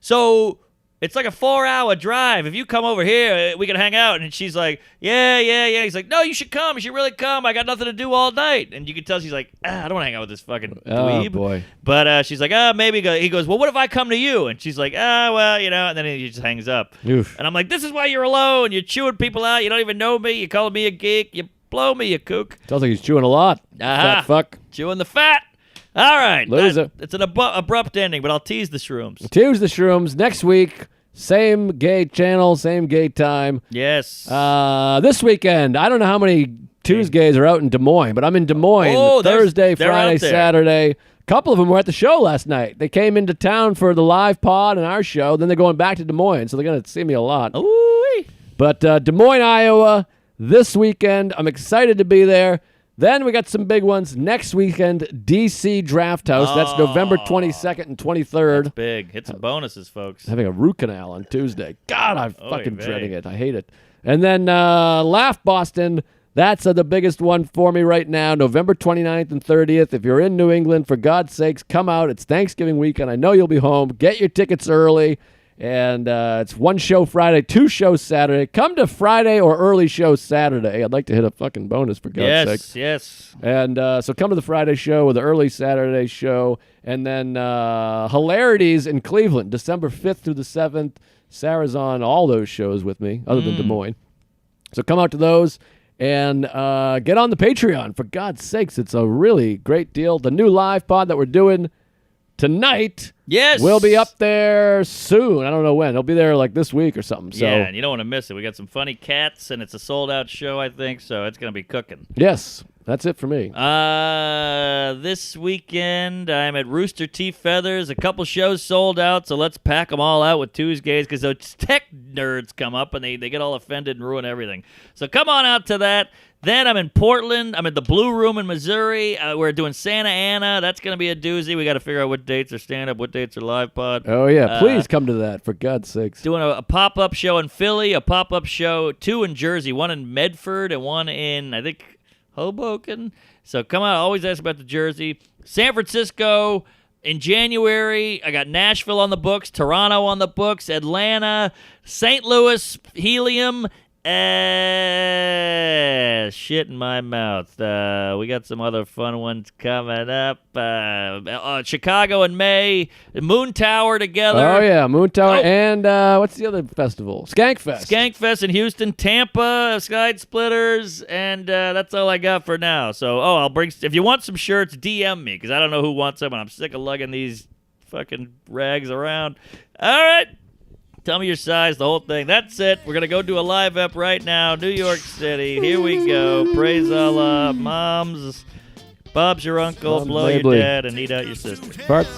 so. It's like a 4-hour drive. If you come over here, we can hang out. And she's like, yeah. He's like, no, you should come. You should really come. I got nothing to do all night. And you can tell she's like, I don't want to hang out with this fucking dweeb. Oh, boy. But she's like, maybe. He goes, well, what if I come to you? And she's like, well, and then he just hangs up. Oof. And I'm like, this is why you're alone. You're chewing people out. You don't even know me. You're calling me a geek. You blow me, you kook. Sounds like he's chewing a lot. Fat fuck. Chewing the fat. All right. Loser. It's an abrupt ending, but I'll tease the shrooms. Tease the shrooms. Next week. Same gay channel, same gay time. Yes. This weekend, I don't know how many Tuesdays are out in Des Moines, but I'm in Des Moines Thursday, Friday, Saturday. A couple of them were at the show last night. They came into town for the live pod and our show. Then they're going back to Des Moines, so they're going to see me a lot. Ooh. But Des Moines, Iowa, this weekend. I'm excited to be there. Then we got some big ones. Next weekend, D.C. Draft House. That's November 22nd and 23rd. That's big. Hit some bonuses, folks. Having a root canal on Tuesday. God, I'm fucking dreading it. I hate it. And then Laugh Boston. That's the biggest one for me right now. November 29th and 30th. If you're in New England, for God's sakes, come out. It's Thanksgiving weekend. I know you'll be home. Get your tickets early. And it's one show Friday, 2 shows Saturday. Come to Friday or early show Saturday. I'd like to hit a fucking bonus, for God's sake. Yes. And so come to the Friday show or the early Saturday show. And then Hilarities in Cleveland, December 5th through the 7th. Sarah's on all those shows with me, other than Des Moines. So come out to those and get on the Patreon. For God's sakes, it's a really great deal. The new live pod that we're doing tonight will be up there soon. I don't know when. It'll be there like this week or something. So. Yeah, and you don't want to miss it. We got some funny cats, and it's a sold-out show, I think, so it's going to be cooking. Yes, that's it for me. This weekend, I'm at Rooster Teeth Feathers. A couple shows sold out, so let's pack them all out with Tuesdays because those tech nerds come up, and they get all offended and ruin everything. So come on out to that. Then I'm in Portland. I'm at the Blue Room in Missouri. We're doing Santa Ana. That's going to be a doozy. We got to figure out what dates are stand-up, what dates are live pod. Oh, yeah. Please come to that, for God's sakes. Doing a pop-up show in Philly, a pop-up show, 2 in Jersey, one in Medford and one in, I think, Hoboken. So come out. Always ask about the Jersey. San Francisco in January. I got Nashville on the books, Toronto on the books, Atlanta, St. Louis, Helium. Shit in my mouth. We got some other fun ones coming up. Chicago in May. Moon Tower together. Oh, yeah. Moon Tower and what's the other festival? Skankfest. Skankfest in Houston, Tampa, Side Splitters, and that's all I got for now. So, I'll bring. If you want some shirts, DM me because I don't know who wants them, and I'm sick of lugging these fucking rags around. All right. Tell me your size, the whole thing. That's it. We're going to go do a live up right now. New York City. Here we go. Praise Allah. Moms. Bob's your uncle. Blow your dad and eat out your sister. Parts.